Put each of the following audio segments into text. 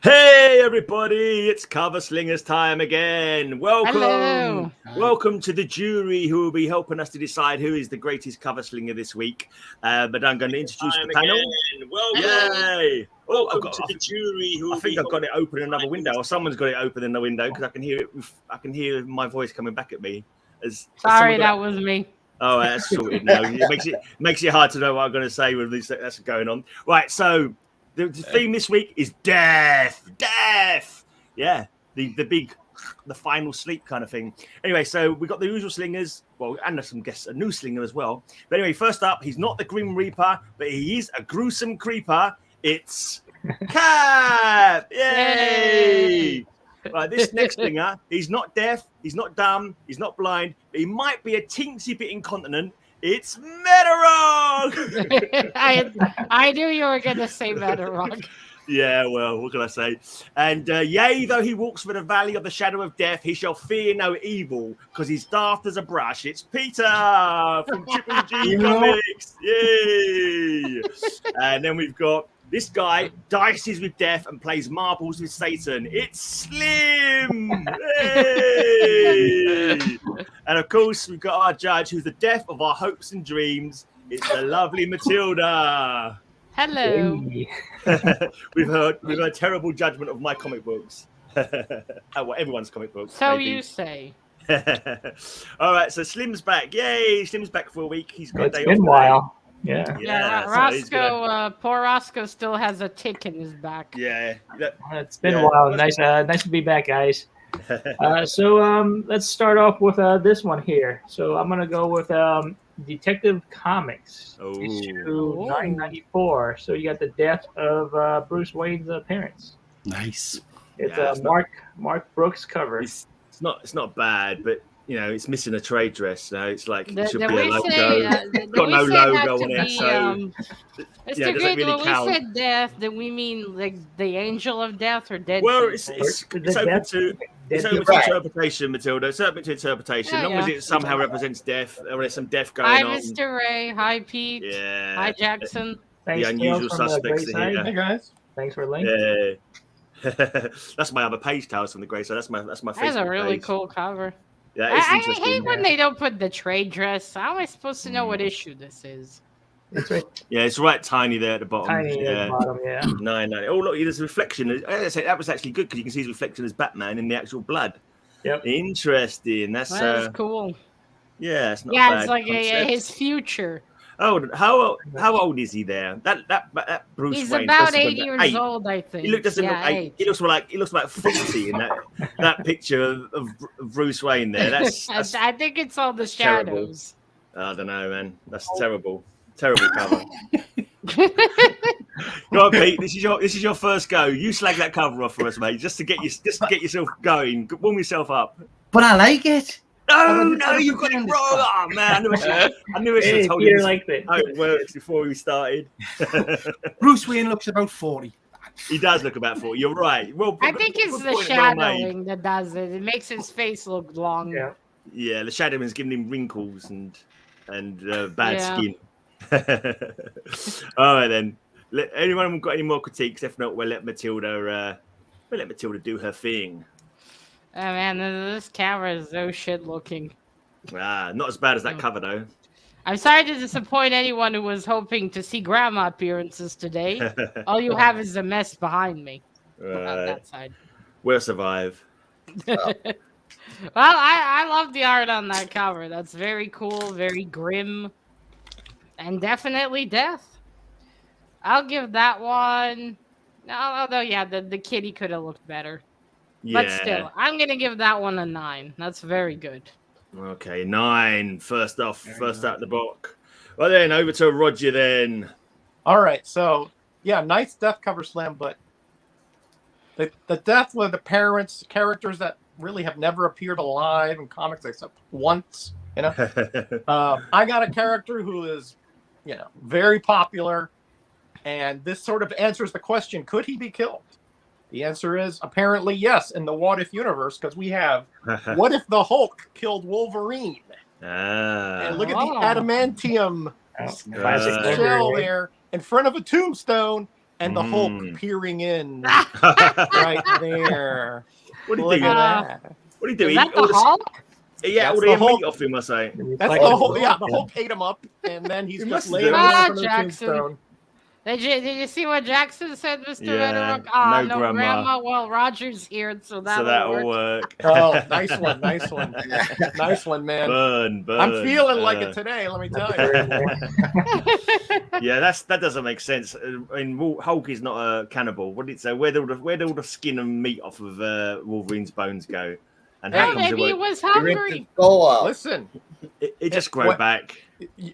Hey everybody, it's Cover Slingers time again. Welcome. Hello. Welcome to the jury who will be helping us to decide who is the greatest cover slinger this week. But I'm going to introduce the panel. Yay! Oh, I've got the jury who I think I've got it open in another window, or someone's got it open in the window because I can hear it. I can hear my voice coming back at me. Sorry, that was me. Oh, that's sorted now. It makes it hard to know what I'm going to say with this that's going on. Right, so the theme this week is death. Yeah, the final sleep kind of thing. Anyway, so we got the usual slingers, well, and some guests, a new slinger as well. But anyway, first up, he's not the Grim Reaper, but he is a gruesome creeper. It's Cap. Yay! Right, this next slinger, he's not deaf, he's not dumb, he's not blind, but he might be a teensy bit incontinent. It's Metarog. I knew you were going to say Metarog. Yeah, well, what can I say? And yea, though he walks through the valley of the shadow of death, he shall fear no evil, because he's daft as a brush. It's Peter from CapN Comics. Yay! And then we've got this guy dices with death and plays marbles with Satan. It's Slim! Hey! And of course, we've got our judge, who's the death of our hopes and dreams. It's the lovely Matilda. Hello. We've heard terrible judgment of my comic books. Well, everyone's comic books. So maybe. You say. All right, so Slim's back. Yay! Slim's back for a week. He's got a day off. It's been a while. Yeah, Roscoe. Poor Roscoe still has a tick in his back. Yeah, it's been a while. Nice to be back, guys. So let's start off with this one here. So I'm gonna go with Detective Comics, issue 994. So you got the death of Bruce Wayne's parents. Nice. It's Mark Brooks cover. It's not bad, but you know it's missing a trade dress. So it's like it should be a logo. Got no logo on it, so Mr. Green, really when count. we said death, then we mean like the angel of death or dead? Well, people? it's open to interpretation, Matilda. It's open to interpretation. As long as it somehow represents death, or there's some death going Hi, on. Mr. Ray. Hi, Pete. Yeah. Hi, Jackson. Thanks, the unusual suspects in here. Hey guys. Thanks for linking. Yeah. That's my other page, Tales from the Grey. So that's my Facebook That's a really page. cool cover. Yeah, it's I interesting. hate when they don't put the trade dress. How am I supposed to know what issue this is? That's right. Yeah, it's right tiny there at the bottom. Tiny at the bottom, yeah. 990. Oh, look, there's a reflection. As I say, that was actually good because you can see his reflection as Batman in the actual blood. Yep. Interesting. That's cool. Yeah, it's not Yeah, bad it's like concept. his future. Oh, how old is he there? That Bruce He's Wayne. about 8 years old, I think. He looks like 40 in that picture of Bruce Wayne there. That's I think it's all the shadows. Terrible. I don't know, man. That's terrible. Terrible cover. Go on, Pete. This is your first go. You slag that cover off for us, mate, just to get yourself going. Warm yourself up. But I like it. No, you got it wrong. Oh, man, I knew I should have told you this like that. how it works before we started. Bruce Wayne looks about 40. He does look about 40. You're right. Well, I think it's the shadowing that does it. It makes his face look long. Yeah, the shadowing's giving him wrinkles and bad skin. All right then. Anyone got any more critiques? If not, we'll let Matilda do her thing. Oh man, this camera is so shit looking. Not as bad as that cover though. I'm sorry to disappoint anyone who was hoping to see grandma appearances today. All you have is a mess behind me. On that side. We'll survive. Well, I love the art on that cover. That's very cool, very grim, and definitely death. I'll give that one. Although, yeah, the kitty could have looked better. Yeah. But still, I'm going to give that one a 9. That's very good. Okay, 9. First out the block. Well, then, over to Roger then. All right, so, yeah, nice death cover, Slim, but the death with the parents, characters that really have never appeared alive in comics except once, you know. I got a character who is, you know, very popular, and this sort of answers the question, could he be killed? The answer is apparently yes in the What If universe, because we have What If the Hulk killed Wolverine? And look at the adamantium shell there in front of a tombstone, and the Hulk peering in right there. What do you Look think? at that. What do you do? Is that the Hulk? Yeah, That's all the the Hulk. meat off him, I say. That's the Hulk. Yeah, the Hulk ate him up, and then he's He just must have laying done. there on the Jackson. tombstone. Did you see what Jackson said, Mr. Yeah, Metarog? Oh, no no, grandma. Well, Roger's here, so that'll, That'll work. work. Oh, nice one, nice one, nice one, man. Burn. I'm feeling like it today. Let me tell you. Yeah, that doesn't make sense. I mean, Hulk is not a cannibal. What did it say? Where'd all the skin and meat off of Wolverine's bones go? And how Well, comes maybe he was He ripped his hungry. skull out. Listen, it just grow back?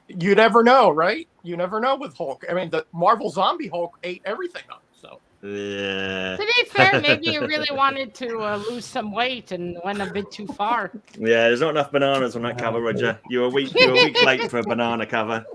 you never know, right? You never know with Hulk. I mean, the Marvel Zombie Hulk ate everything up. So Yeah. To be fair, maybe he really wanted to lose some weight and went a bit too far. Yeah, there's not enough bananas on that cover, Roger. You're a week late for a banana cover.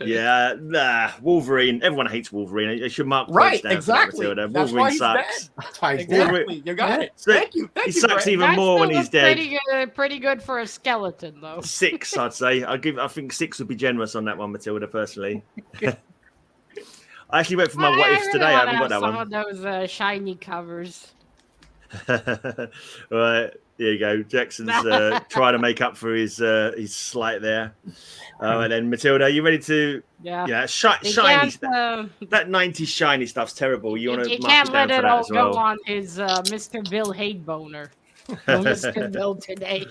Yeah, Wolverine. Everyone hates Wolverine. They should mark points right, down exactly. for that, That's Matilda. why Wolverine he's sucks. dead. Exactly. You got it. So Thank you. Thank he you. sucks Greg. even That more when still he's looks dead. pretty good for a skeleton, though. 6, I'd say. I think 6 would be generous on that one, Matilda. Personally, I actually went for my what ifs really today. I wanna haven't got that have some one. of those shiny covers. Right, there you go. Jackson's trying to make up for his slight there. And then Matilda, are you ready to? Yeah. Yeah, You shiny. can't, That 90s shiny stuff's terrible. You want to you mark can't it down let for it that all as go well. on his Mr. Bill hate boner. No Mr. Bill today.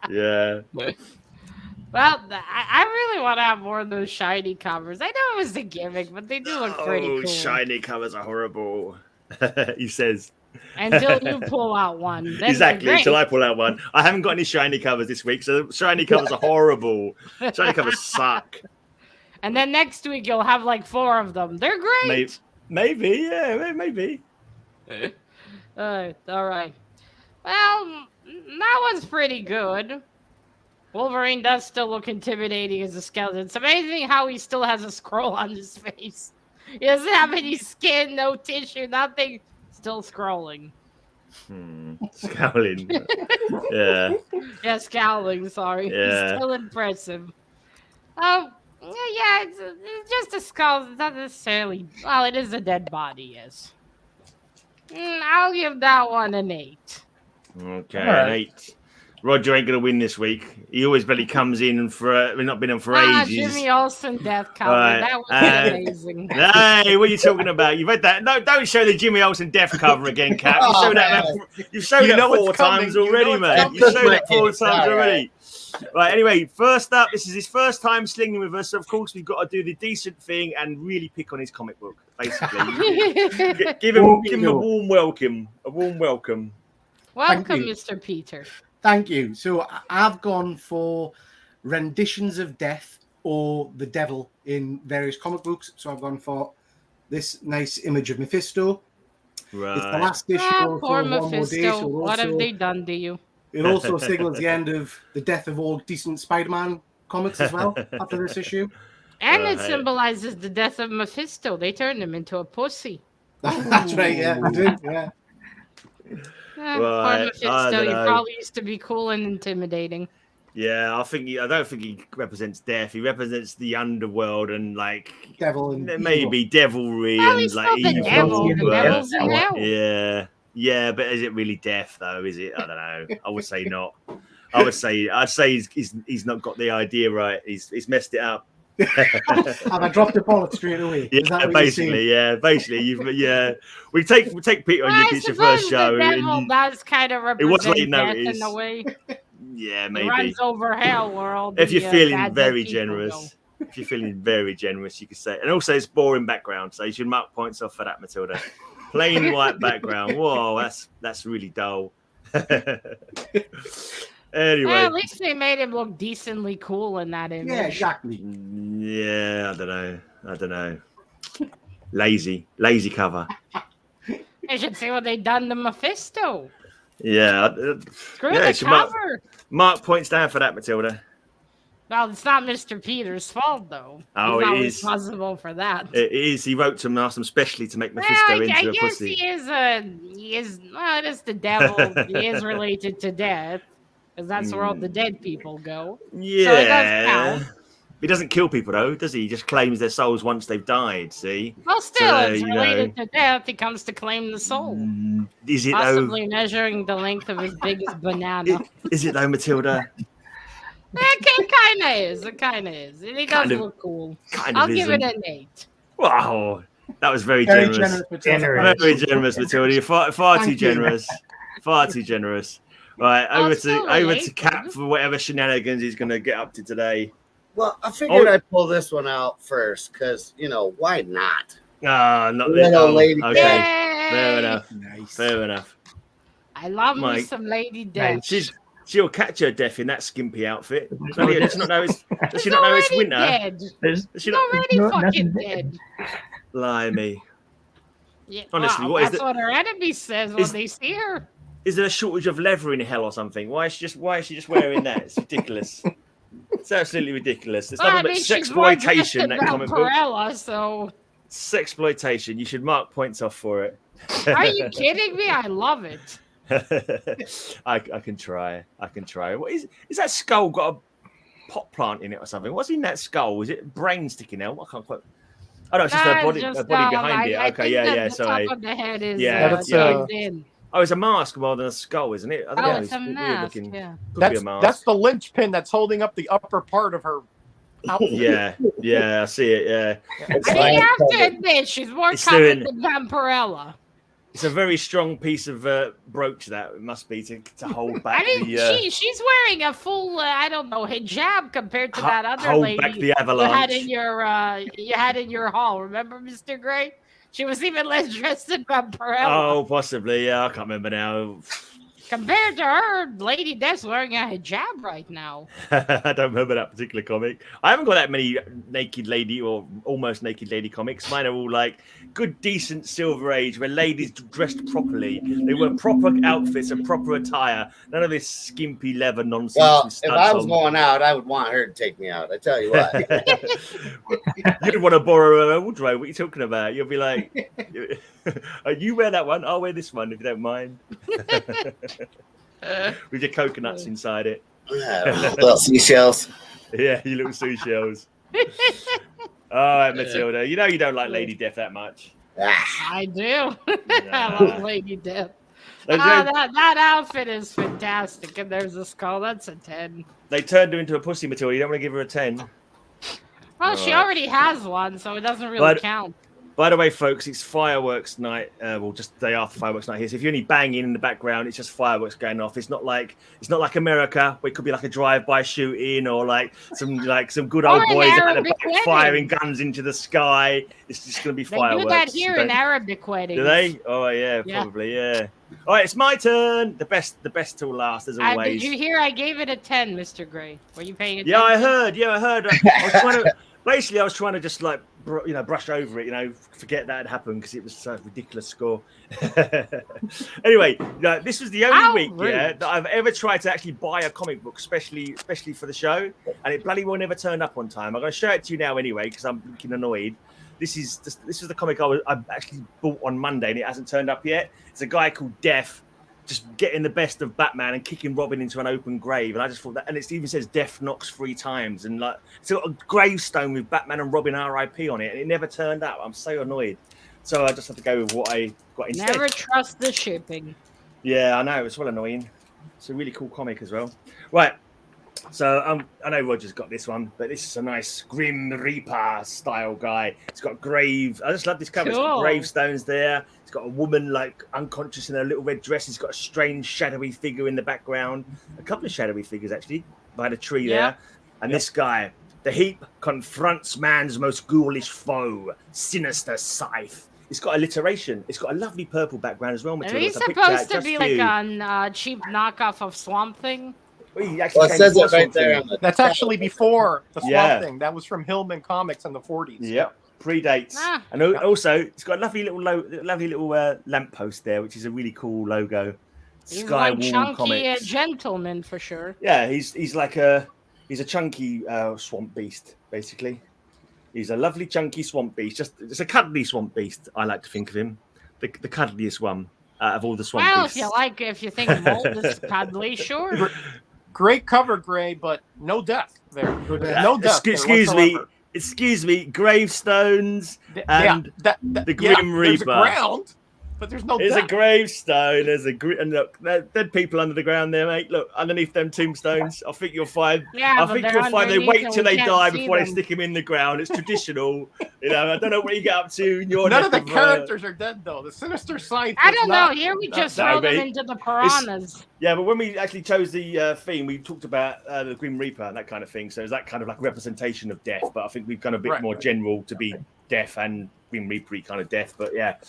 Yeah. Well, I really want to have more of those shiny covers. I know it was a gimmick, but they do look pretty cool. Shiny covers are horrible. He says. Until you pull out one. Then Exactly, until I pull out one. I haven't got any shiny covers this week, so shiny covers are horrible. Shiny covers suck. And then next week you'll have like 4 of them. They're great. Maybe, yeah, maybe. All right. Well, that one's pretty good. Wolverine does still look intimidating as a skeleton. It's amazing how he still has a scroll on his face. He doesn't have any skin, no tissue, nothing. Still scrolling. Scowling. Yeah. Yeah, scowling, sorry. Yeah. Still impressive. Oh, yeah, it's just a skull. It's not necessarily... Well, it is a dead body, yes. I'll give that one an 8. Okay, right. an 8. Roger ain't going to win this week. He always barely comes in for... We've not been on for ages. Jimmy Olsen death cover. Right, That was amazing. Hey, what are you talking about? You've read that. No, don't show the Jimmy Olsen death cover again, Cap. You showed You that know 4 it's coming. times You already, know it's mate. coming. You showed that 4 Right, times right. already. Right, anyway, first up, this is his first time slinging with us. So of course, we've got to do the decent thing and really pick on his comic book, basically. give him a warm welcome. A warm welcome. Welcome, you. Mr. Peter. Thank you. So I've gone for renditions of death or the devil in various comic books. So I've gone for this nice image of Mephisto. Right. It's the last issue. Ah, also, poor One More Day, Mephisto. so What have they done to you? It also signals the end of the death of all decent Spider-Man comics as well after this issue. And it Right. symbolizes the death of Mephisto. They turned him into a pussy. That's right, yeah, I did, yeah. Poor Right, I Mephisto. don't You know. probably used to be cool and intimidating. Yeah, I don't think he represents death. He represents the underworld and like Devil and maybe devilry Well, and he's like still the evil. devil. The but- devil's in hell. Yeah, but is it really death though? Is it? I don't know. I would say not. I'd say he's not got the idea right. He's messed it up. have I dropped the bullet straight away? Is that Yeah, what basically, we take Peter on Well, your I pitch your suppose first show. the devil and does kind of It was represent late death in notice. a way. yeah, He maybe. runs over hell where all If the, you're feeling bad very people generous, if you're feeling very generous, you could say. And also, it's boring background, so you should mark points off for that, Matilda. Plain white background. Whoa, that's really dull. Anyway, Well, at least they made him look decently cool in that image. Yeah, exactly. yeah, I don't know. Lazy cover. They should see what they done to Mephisto. Yeah, Screw yeah, the should mark- cover. Mark points down for that, Matilda. Well, it's not Mr. Peter's fault, though. Oh, He's it not is. responsible for that. It is. He wrote to him and asked him specially to make Well, Mephisto I into a guess pussy. it is the devil. He is related to death, because that's where all the dead people go. Yeah. So it does count. He doesn't kill people though, does he? He just claims their souls once they've died. See? Well, still, So, it's related to death. He comes to claim the soul, Is it possibly measuring the length of his biggest banana. Is it though, Matilda? It kind of is. It kind of is. He does look cool. I'll give it an 8. Wow, that was very generous. Very generous, Matilda. You're far too generous. Far too generous. Right, over to Cap for whatever shenanigans he's going to get up to today. Well, I figured I'd pull this one out first because, why not? Not Lady okay. Death. Fair enough. Nice. Fair enough. I love me some Lady Death. She'll catch her death in that skimpy outfit. Does she not know it's winter? She's already fucking dead. Blimey. Yeah, honestly, that's what her enemy says when they see her. Is there a shortage of leather in hell or something? Why is she just wearing that? It's ridiculous. It's absolutely ridiculous. It's nothing but sexploitation, that comic book. So sexploitation. You should mark points off for it. Are you kidding me? I love it. I can try. What is that skull got a pot plant in it or something? What's in that skull? Is it brain sticking out? I can't quite. Oh no, it's just her body behind it. Okay, yeah. Sorry. The top of the head is in. Oh, it's a mask more than a skull, isn't it? I it's a mask. Yeah. That's the linchpin that's holding up the upper part of her outfit. Yeah, I see it. Yeah. I mean, you have to admit, she's more common than Vampirella. It's a very strong piece of brooch that it must be to hold back. I mean, she's wearing a full, hijab compared to that other hold lady back the avalanche. you had in your hall. Remember, Mr. Gray? She was even less dressed than Vampirella. Oh, possibly. Yeah, I can't remember now. Compared to her, Lady Death's wearing a hijab right now. I don't remember that particular comic. I haven't got that many naked lady or almost naked lady comics. Mine are all like good, decent Silver Age where ladies dressed properly. They wear proper outfits and proper attire. None of this skimpy leather nonsense. Well, if I was going out, I would want her to take me out. I tell you what. You'd want to borrow her wardrobe. What are you talking about? You'll be like, you wear that one. I'll wear this one if you don't mind. With your coconuts inside it. Little seashells. Yeah, you little seashells. All right, Matilda. You know you don't like Lady Death that much. I do. I love Lady Death. That outfit is fantastic. And there's a skull. That's a 10. They turned her into a pussy, Matilda. You don't want to give her a 10. Well, she already has one, so it doesn't really count. By the way, folks, it's fireworks night. Just the day after fireworks night here. So if you're only banging in the background, it's just fireworks going off. It's not like America, where it could be like a drive-by shooting or like some good old boys at the back firing guns into the sky. It's just going to be fireworks. They do that here in Arabic weddings. Do they? Oh yeah, probably yeah. All right, it's my turn. The best till last, as always. Did you hear? I gave it a 10, Mr. Gray. Were you paying attention? Yeah, I heard. I was trying to just like brush over it, forget that had happened because it was such a ridiculous score. Anyway, this was the only week that I've ever tried to actually buy a comic book, especially for the show, and it bloody well never turned up on time. I'm going to show it to you now anyway because I'm looking annoyed. This is the comic I actually bought on Monday and it hasn't turned up yet. It's a guy called Death just getting the best of Batman and kicking Robin into an open grave. And I just thought that, and it even says Death knocks 3 times. And like, it's got a gravestone with Batman and Robin RIP on it. And it never turned up. I'm so annoyed. So I just have to go with what I got instead. Never trust the shipping. Yeah, I know. It's well annoying. It's a really cool comic as well. Right. So I know Roger's got this one, but this is a nice Grim Reaper style guy. It's got grave. I just love this cover. Cool. It's got gravestones there. It's got a woman like unconscious in a little red dress. It's got a strange shadowy figure in the background. A couple of shadowy figures actually by the tree there. And this guy, the heap confronts man's most ghoulish foe, sinister scythe. It's got alliteration. It's got a lovely purple background as well. Matilda. Are these supposed to be like a cheap knockoff of Swamp Thing? It says it right there. That's actually before the Swamp Thing. That was from Hillman Comics in the 40s. Yep, predates. And also, it's got a lovely little lamppost there, which is a really cool logo. He's like chunky gentleman for sure. Yeah, he's like a chunky swamp beast, basically. He's a lovely chunky swamp beast. It's a cuddly swamp beast. I like to think of him, the cuddliest one out of all the swamp beasts. Well, if you think mold is cuddly, sure. great cover, Gray, but no death there. No death. Excuse me, gravestones and the Grim Reaper. There's a ground, but there's no There's death. a gravestone. And look, dead people under the ground there, mate. Look, underneath them tombstones. I think you'll find. Yeah, I think you'll find they wait till they die before them. they stick them in the ground. It's traditional. I don't know what you get up to. None of the characters are dead though. The Sinister Scythe. I don't know. Here we just throw them into the piranhas. Yeah, but when we actually chose the theme, we talked about the Grim Reaper and that kind of thing. So is that kind of like a representation of death? But I think we've gone a bit more general to be death and Grim Reaper kind of death. But this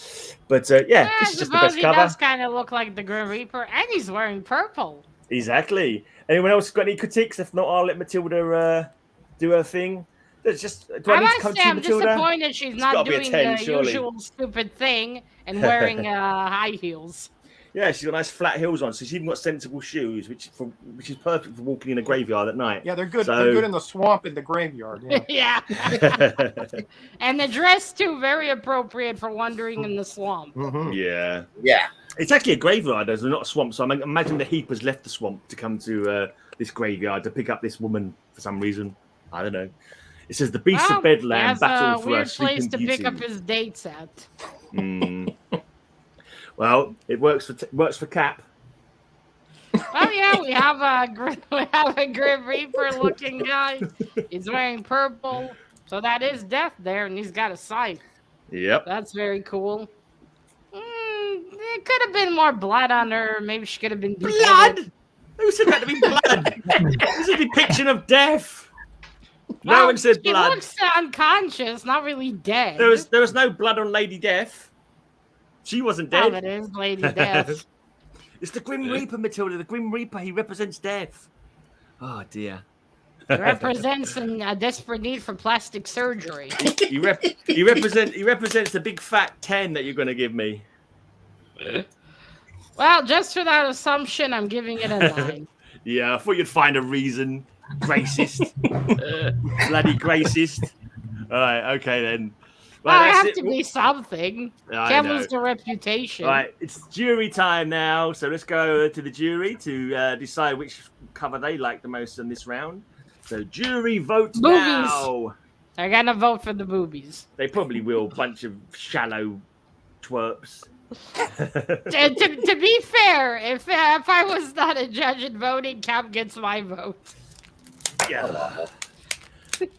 is just the best he cover. does kind of look like the Grim Reaper, and he's wearing purple. Exactly. Anyone else got any critiques? If not, I'll let Matilda do her thing. It's just. Do I need to come to you, I'm Matilda? disappointed she's not doing 10, the surely. usual stupid thing and wearing high heels. Yeah, she's got nice flat heels on, so she's even got sensible shoes, which is perfect for walking in a graveyard at night. Yeah, they're good. So... They're good in the swamp in the graveyard. Yeah. And the dress too, very appropriate for wandering in the swamp. Mm-hmm. Yeah. It's actually a graveyard, there's not a swamp. So I imagine the Heapers left the swamp to come to this graveyard to pick up this woman for some reason. I don't know. It says the beasts of Bedlam battle for a place to beauty. pick up his dates at. Well, it works for Cap. Oh yeah, we have a Grim Reaper looking guy. He's wearing purple, so that is death there, and he's got a scythe. Yep, that's very cool. There could have been more blood on her. Maybe she could have been blood. Who said that to be blood? This is a depiction of death. No one said blood. She looks unconscious, not really dead. There was no blood on Lady Death. She wasn't dead. Oh, it is Lady Death. It's the Grim Reaper, Matilda. The Grim Reaper. He represents death. Oh dear. He represents a desperate need for plastic surgery. He represents the big fat 10 that you're going to give me. Well, just for that assumption, I'm giving it a 9. Yeah, I thought you'd find a reason. Racist. Bloody racist. All right, okay then. Well, it has to be something. Can't lose the reputation. Right, it's jury time now. So let's go to the jury to decide which cover they like the most in this round. So jury vote now. They're going to vote for the boobies. They probably will. Bunch of shallow twerps. to be fair, if I was not a judge in voting, Cap gets my vote. Yeah.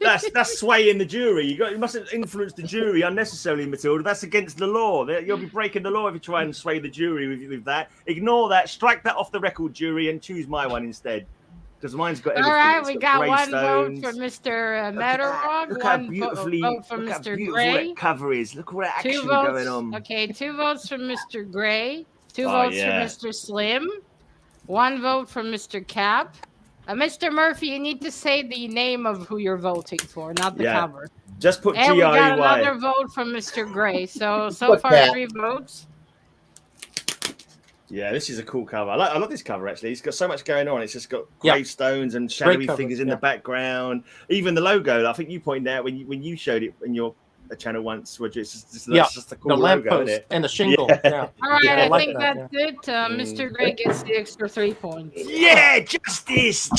That's swaying the jury. You mustn't influence the jury unnecessarily, Matilda. That's against the law. You'll be breaking the law if you try and sway the jury with that. Ignore that. Strike that off the record, jury, and choose my one instead. Because mine's got everything. All right, we got one vote for Mr. Metarog, look how vote for Mr. Gray. That cover is. Look at all that action 2 votes, going on. Okay, 2 votes for Mr. Gray, 2 votes for Mr. Slim, 1 vote for Mr. Cap. Mr. Murphy, you need to say the name of who you're voting for, not the cover. Just put And we got G-R-E-Y. another vote from Mr. Gray. So far, 3 votes. Yeah, this is a cool cover. I love this cover, actually. It's got so much going on. It's just got gravestones and shadowy figures in the background. Even the logo, I think you pointed out when you showed it in your channel once, Roger. It's just a cool logo, isn't it? And the shingle. Yeah. All right, I think that's it. Mr. Gray gets the extra 3 points. Yeah, justice.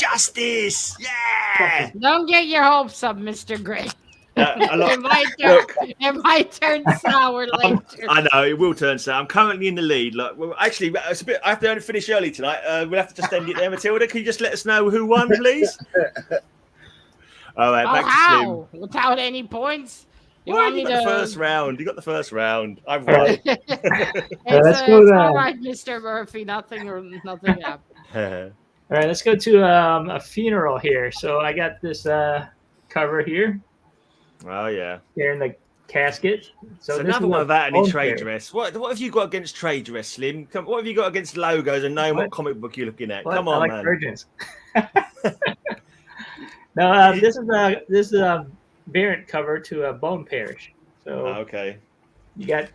Yeah. Don't get your hopes up, Mr. Gray. It might turn sour later. I know it will turn sour. I'm currently in the lead. Look, well, actually, it's a bit. I have to only finish early tonight. We'll have to just end it there, Matilda. Can you just let us know who won, please? All right, back to Slim. Without any points. You got the first round. You got the first round. I've won. Let's go then. All right, Mr. Murphy. Nothing happened. All right, let's go to a funeral here. So I got this cover here. Oh yeah. Here in the casket. So another one of that and in trade dress. What have you got against trade dress, Slim? What have you got against logos and knowing what comic book you're looking at? Come on, I like virgins. No, this is a variant cover to a Bone Parish. So okay. You got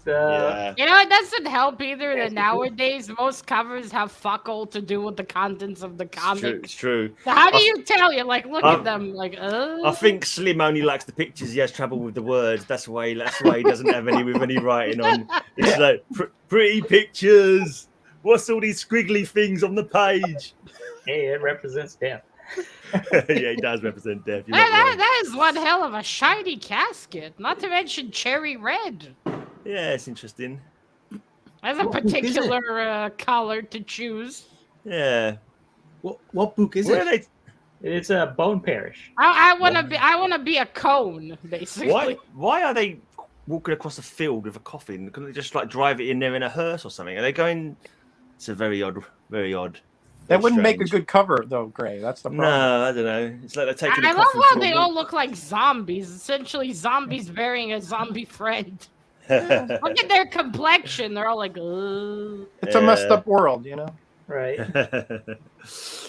the. You know, it doesn't help either that nowadays most covers have fuck all to do with the contents of the comic. It's true. So how do you tell? You like look at them like. I think Slim only likes the pictures. He has trouble with the words. That's why he doesn't have any with any writing on. It's like pretty pictures. What's all these squiggly things on the page? Hey, it represents death. Yeah, it does represent death. You're not wrong. That is one hell of a shiny casket. Not to mention cherry red. Yeah, it's interesting. That's a What book is it? particular color to choose. Yeah. What book is Where it? are they? It's a Bone Parish. I want to be a cone, basically. Why are they walking across a field with a coffin? Couldn't they just like drive it in there in a hearse or something? Are they going? It's a very odd. That wouldn't make a strange. good cover, though, Gray. That's the problem. No, I don't know. It's like they're taking. I a love coffin how for a they all walk. look like zombies. Essentially, zombies burying a zombie friend. Yeah, Look at their complexion. They're all like, ugh. It's a messed up world, you know. Right.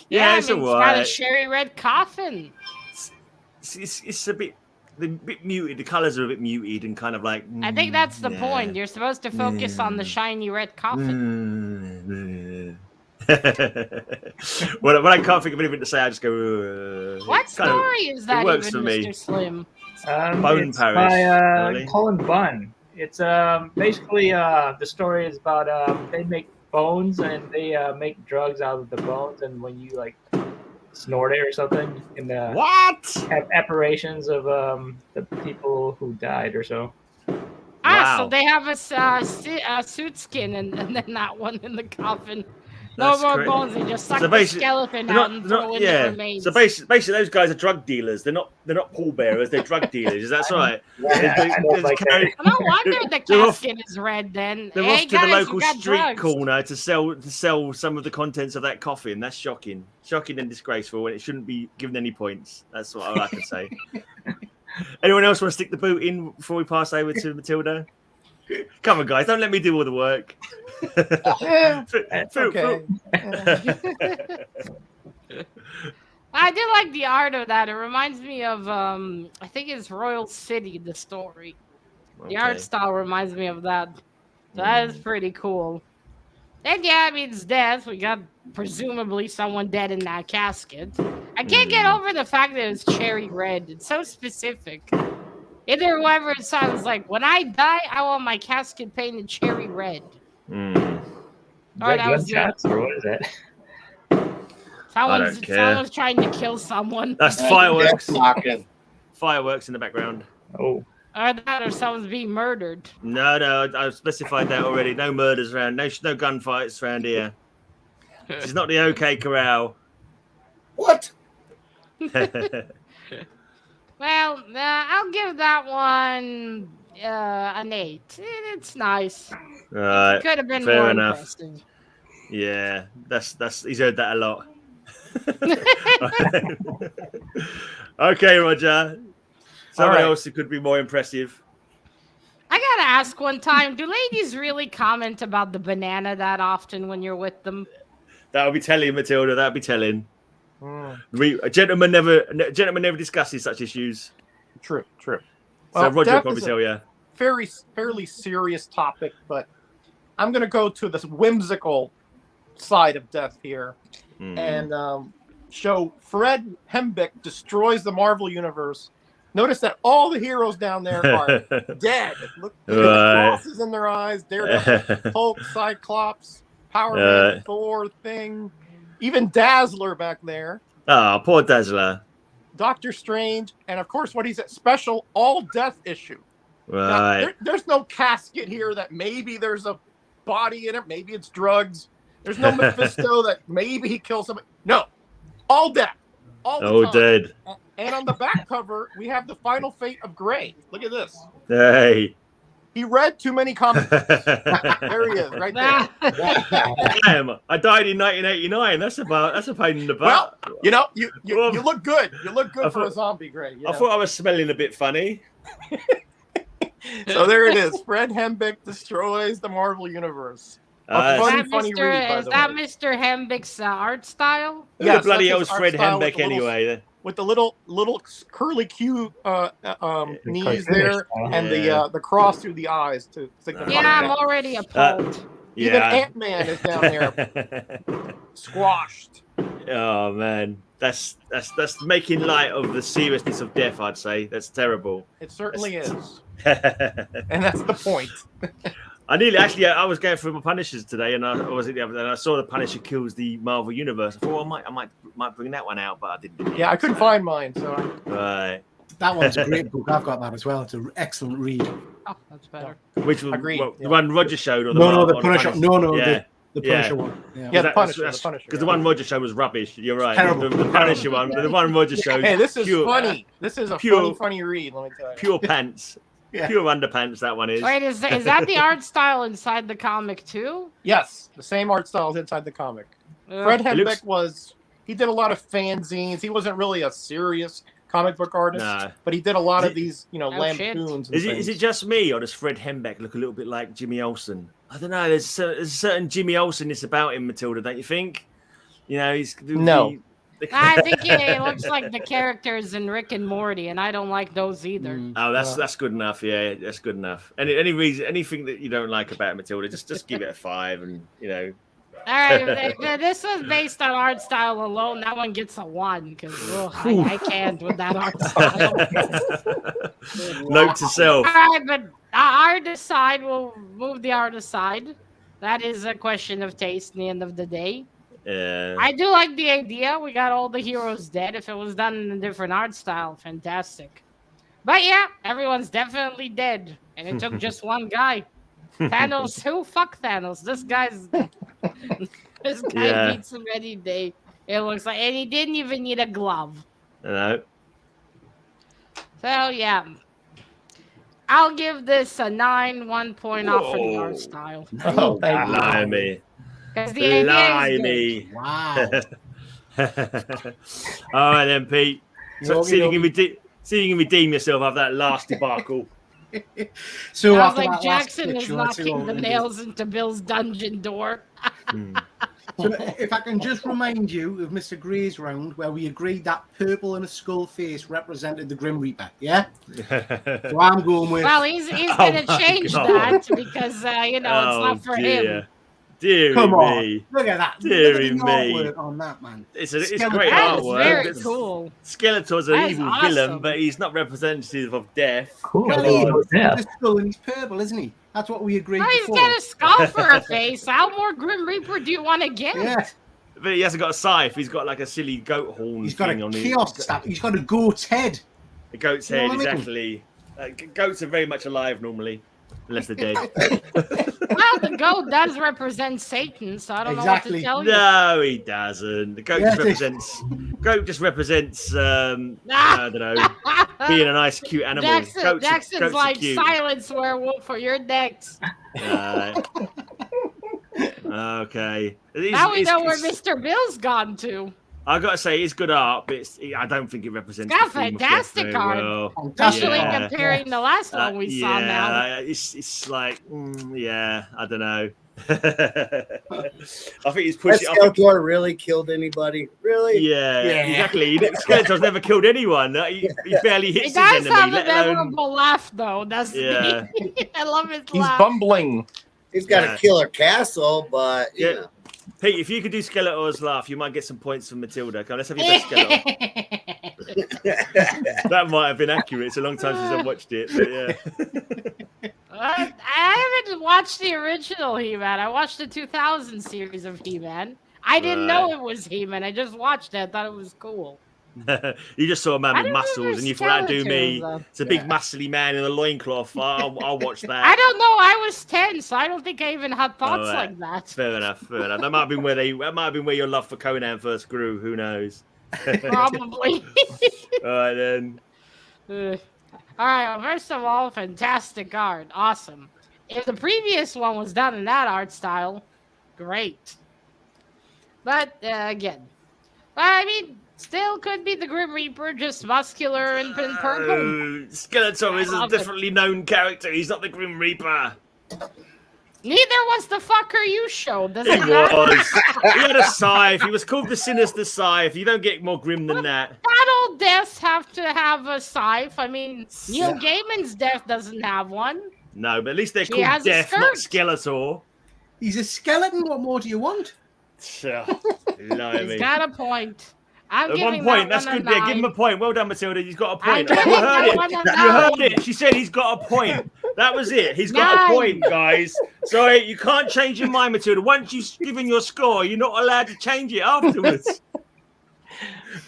yeah, it's I mean, all it's got a right. cherry red coffin. It's a bit muted. The colours are a bit muted and kind of like. I think that's the yeah. point. You're supposed to focus on the shiny red coffin. When I can't think of anything to say, I just go. What It's kind of- story is that works even, for me. Mr. Slim? Bone it's Parish, by apparently. Colin Bunn. It's basically the story is about they make bones and they make drugs out of the bones, and when you like snort it or something, and What? have apparitions of the people who died or so. Ah, so Wow. they have a suit skin and then that one in the coffin. No That's more correct. bones. They just suck So the basic- skeleton They're out not, and they're throw not- in yeah. the remains. So basically, those guys are drug dealers. They're not pallbearers. They're drug dealers. Is that right? Yeah, They- I know, they like carry- that. No wonder the They're off- casket is red then. They're Hey off to guys, the we local got street drugs. corner to sell some of the contents of that coffin. That's shocking and disgraceful, and it shouldn't be given any points. That's what I can say. Anyone else want to stick the boot in before we pass over to Matilda? Come on, guys! Don't let me do all the work. Yeah, Phil- okay. I did like the art of that. It reminds me of I think it's Royal City, the story. The art Okay. style reminds me of that. So that is pretty cool. And yeah, I mean it's death. We got presumably someone dead in that casket. I can't get over the fact that it's cherry red. It's so specific. Either whoever it sounds like, when I die, I want my casket painted cherry red. Mm. Is Oh, that that was gunshots or what is that? don't care. Someone's trying to kill someone. That's fireworks. Death knocking. Fireworks in the background. Oh, Or someone's being murdered. No, I've specified that already. No murders around. No gunfights around here. This is not the OK Corral. What? Well, I'll give that one an 8. It's nice. Right. Could have been fair more enough. impressive. Yeah, that's he's heard that a lot. Okay, Roger. Someone right. else who could be more impressive. I gotta ask one time, do ladies really comment about the banana that often when you're with them? That'll be telling, Matilda. That'll be telling. Mm, A gentleman never discusses such issues. true. So Well, Roger will death probably is a tell you. fairly serious topic, but I'm going to go to this whimsical side of death here and show Fred Hembeck destroys the Marvel Universe. Notice that all the heroes down there are dead. Look at the Right. crosses in their eyes. Daredevil, Hulk, Cyclops, Power Man, Thor, Thing, even Dazzler back there, Oh, poor Dazzler. Doctor Strange, and of course, what he's at special all death issue. Now, Right. there's no casket here that maybe there's a body in it. Maybe it's drugs. There's no Mephisto that maybe he kills somebody. No, all death. All the Oh, time. dead. And on the back cover, we have the final fate of Gray. Look at this. Hey. He read too many comic books. There he is, right there. Damn, I died in 1989. That's a pain in the Well, butt. you know, you look good. You look good I for a thought- zombie, Gray. you I know? thought I was smelling a bit funny. So there it is. Fred Hembeck destroys the Marvel Universe. Uh, Funny, Is funny read, by the that way. Mr. Hembeck's art style? who Yes, the bloody that's his hell's art Fred style with Hembeck the little- anyway? With the little curly Q knees there, and Yeah. the cross through the eyes to signify. Yeah, I'm death. already appalled. Even Yeah. Ant-Man is down there, squashed. Oh man, that's making light of the seriousness of death. I'd say that's terrible. It certainly is, I and that's the point. I was going through my Punishers today, and I saw the Punisher kills the Marvel Universe. I thought I might bring that one out, but I didn't. Yeah, I couldn't find mine, so. Right. That one's a great book. I've got that as well. It's an excellent read. Oh, that's better. Which one? Agreed. The one Roger showed, or the the Punisher. The Punisher Yeah. one. Yeah. Yeah, the Punisher. The Punisher. Because the one Roger showed was rubbish. You're right. Terrible. The Punisher one, the one Roger showed. Hey, this is pure, funny. This is a pure- funny read. Let me tell you. Pure pants. Yeah. Pure underpants. That one is. Wait, is that the art style inside the comic too? Yes, the same art style as inside the comic. Ugh. Fred looks- Hembeck he did a lot of fanzines. He wasn't really a serious comic book artist, No. but he did a lot Is of these, shit. lampoons. And Is it just me, or does Fred Hembeck look a little bit like Jimmy Olsen? I don't know. There's a certain Jimmy Olsen-ness about him, Matilda. Don't you think? You know, he's No. I think it looks like the characters in Rick and Morty, and I don't like those either. Oh, that's good enough. Yeah, that's good enough. Anything that you don't like about Matilda, just give it a 5, and you know. All right, this was based on art style alone. That one gets a 1 because I can't with that art style. Note to self. All right, but art aside, we'll move the art aside. That is a question of taste in the end of the day. Yeah. I do like the idea. We got all the heroes dead. If it was done in a different art style, fantastic. But yeah, everyone's definitely dead. And it took just one guy. Thanos, who? Fuck Thanos. This guy beats him any day. It looks like, and he didn't even need a glove. No. So yeah, I'll give this a 9, 1 point off for the art style. Oh, thank you. Blimey. Because the idea is Blimey. Wow. All right then, Pete. So, Yogi, see if you can redeem yourself after that last debacle. So Sounds after like that last Jackson is picture, let's see knocking what the we do. nails into Bill's dungeon door. So if I can just remind you of Mr. Gray's round where we agreed that purple and a skull face represented the Grim Reaper, yeah? So I'm going with... Well, he's going to my change God. that because, it's not for him. Dear Come on, me. look at that. Deary Look at the me. artwork on that, man. It's Skeletor. great That is artwork. very It's- cool. Skeletor's an That is evil awesome. villain, but he's not representative of death. Cool. Well, Oh, he yeah. the skull and he's purple, isn't he? That's what we agreed Oh, he's before. got a skull for a face. How more Grim Reaper do you want to get? Yeah, But he hasn't got a scythe. He's got like a silly goat horn he's got thing a on kiosk staff. He's got a goat's head. the goat's You know head, what I mean? exactly. Goats are very much alive normally, unless they're dead. Well, the goat does represent Satan, so I don't know what Exactly. to tell you. No, he doesn't. The goat Yes, just represents I don't know, being a nice, cute animal. Jackson's goats are like cute. silence werewolf for your next. Okay. Now we know where Mr. Bill's gone to. I gotta say, it's good art, but I don't think it represents. It's got the theme of fantastic death very art. well. Especially Yeah. comparing the last one we saw now. It's like, I don't know. I think he's Has pushing. Skeletor really killed anybody? Really? Yeah, Yeah. exactly. Skeletor's never killed anyone. He barely He hits his does enemy, have a let alone. memorable laugh, though, doesn't Yeah. he? I love his He's laugh. bumbling. He's got Yeah. a killer castle, but you Yeah. know. Pete, if you could do Skeletor's laugh, you might get some points from Matilda. Come on, let's have your best Skeletor. That might have been accurate. It's a long time since I've watched it, but yeah. I haven't watched the original He-Man. I watched the 2000 series of He-Man. I didn't know it was He-Man. I just watched it. I thought it was cool. You just saw a man I with don't muscles, remember and you thought, that'd do me. Skeletors, It's a big, muscly man in a loincloth. I'll watch that. I don't know. I was 10, so I don't think I even had thoughts Alright. like that. Fair enough. That might have been where your love for Conan first grew. Who knows? Probably. All right then. All right. Well, first of all, fantastic art. Awesome. If the previous one was done in that art style, great. But again, I mean, still could be the Grim Reaper, just muscular and purple. Skeletor is a love it. differently known character. He's not the Grim Reaper. Neither was the fucker you showed. Does He it matter? was. He had a scythe. He was called the Sinister Scythe. You don't get more grim than that. Not all deaths have to have a scythe. I mean, Neil Gaiman's death doesn't have one. No, but at least they're He called has a Death, not skirt. Skeletor. He's a skeleton. What more do you want? Blimey. He's got a point. I'm One giving point. that That's one good. a Yeah, give him a 9. point. Well done, Matilda. He's got a point. I'm You giving heard that it. one a You heard 9. it. She said he's got a point. That was it. He's got a 9. point, guys. Sorry, you can't change your mind, Matilda. Once you've given your score, you're not allowed to change it afterwards.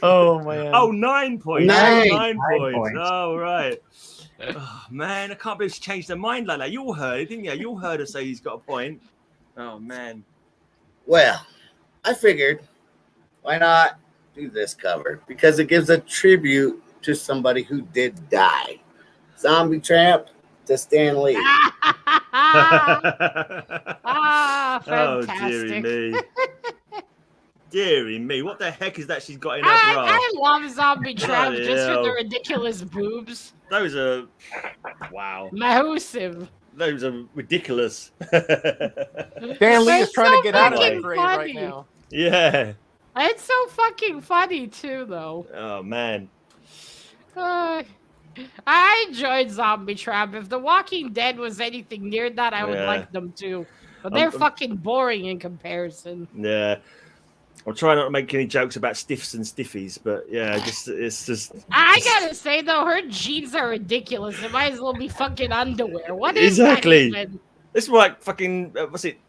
Oh man. Oh, 9 points. 9 points. Oh, right. Oh, man, I can't believe she changed her mind like that. You all heard it, didn't you? You all heard her say he's got a point. Oh, man. Well, I figured, why not do this cover? Because it gives a tribute to somebody who did die. Zombie Tramp to Stan Lee. Fantastic. Oh, dearie me. Dearie me. What the heck is that she's got in her bra? I love Zombie Tramp Bloody just for hell. the ridiculous boobs. Those are... Wow. Massive. Those are ridiculous. Stan Lee is It's trying so to get out of that fucking grave funny. right now. Yeah. It's so fucking funny too, though. Oh, man. I enjoyed Zombie Tramp. If The Walking Dead was anything near that, I would Yeah. like them too. But they're fucking boring in comparison. Yeah. I'm trying not to make any jokes about stiffs and stiffies, but yeah, it's just. I gotta say though, her jeans are ridiculous. It might as well be fucking underwear. What is Exactly. that even? It's like fucking what's it?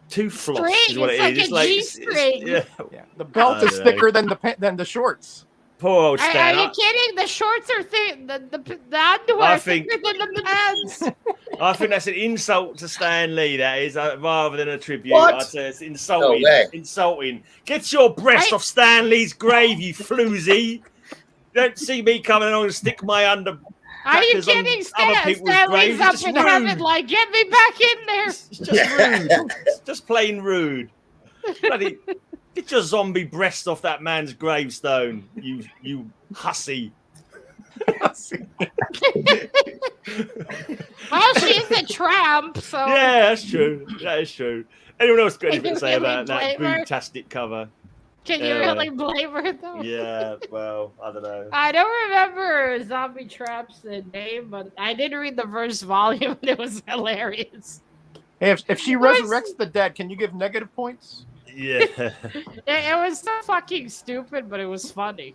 Tooth floss String, is what it's it like is. a G-string. Yeah. Yeah, the belt I is don't know. thicker than the shorts. Poor old Are Stan. you kidding? The shorts are thick. The underwear I are think- thicker than the pants. I think that's an insult to Stan Lee. That is, rather than a tribute. What? I'd say it's insulting. No way. Insulting. Get your breast I- off Stan Lee's grave, you floozy. Don't see me coming along and stick my under. Are you crackers on kidding? other Stan, people's Stanley's graves. up It's in rude. heaven like, get me back in there. It's just rude. It's just plain rude. Bloody, get your zombie breast off that man's gravestone, you hussy. Well, she's a tramp, so Yeah, that's true. That is true. Anyone else got anything to say Really about that blame her? boob-tastic cover? can you Yeah. really blame her though? Yeah, well, I don't know. I don't remember Zombie Tramp's name, but I did read the first volume and it was hilarious. Hey, if she resurrects the dead, can you give negative points? Yeah. It was so fucking stupid, but it was funny.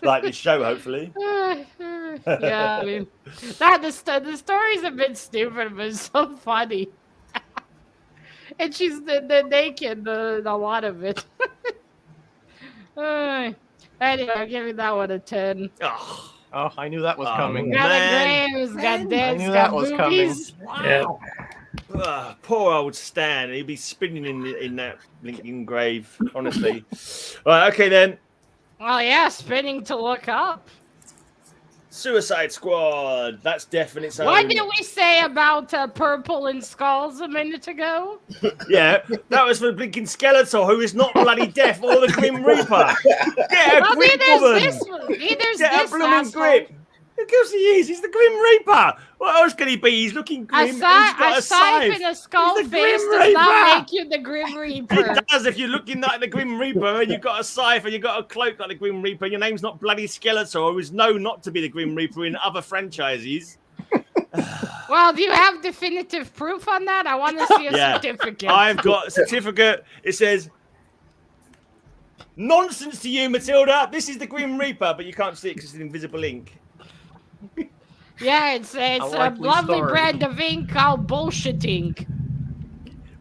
Like this show, hopefully. Yeah, I mean, the story's a bit stupid, but it's so funny. And she's the naked, a lot of it. Anyway, I'm giving that one a 10. Oh, Oh, I knew that was Oh, coming. Got man. a graves, got deads, knew got that was coming. movies. Yeah. poor old Stan. He'd be spinning in that Lincoln grave, honestly. Right, okay then. Oh yeah, spinning to look up. Suicide Squad. That's definite. What did we say about Purple and Skulls a minute ago? Yeah, that was for Blinking Skeletor, who is not bloody deaf or the Grim Reaper. Get a Well, grip, there's woman. this one. There's Get a this blooming asshole. grip. Of course he is. He's the Grim Reaper. What else can he be? He's looking A, grim. He's got a scythe scythe. and a skull He's the face Grim does not Reaper. make you the Grim Reaper. It does if you're looking like the Grim Reaper and you've got a scythe and you've got a cloak like the Grim Reaper. Your name's not bloody Skeletor, who is known not to be the Grim Reaper in other franchises. Well, do you have definitive proof on that? I want to see a Yeah. certificate. I've got a certificate. It says, nonsense to you, Matilda. This is the Grim Reaper, but you can't see it because it's an invisible ink. Yeah, it's a likely lovely story. brand of ink called Bullshit Ink.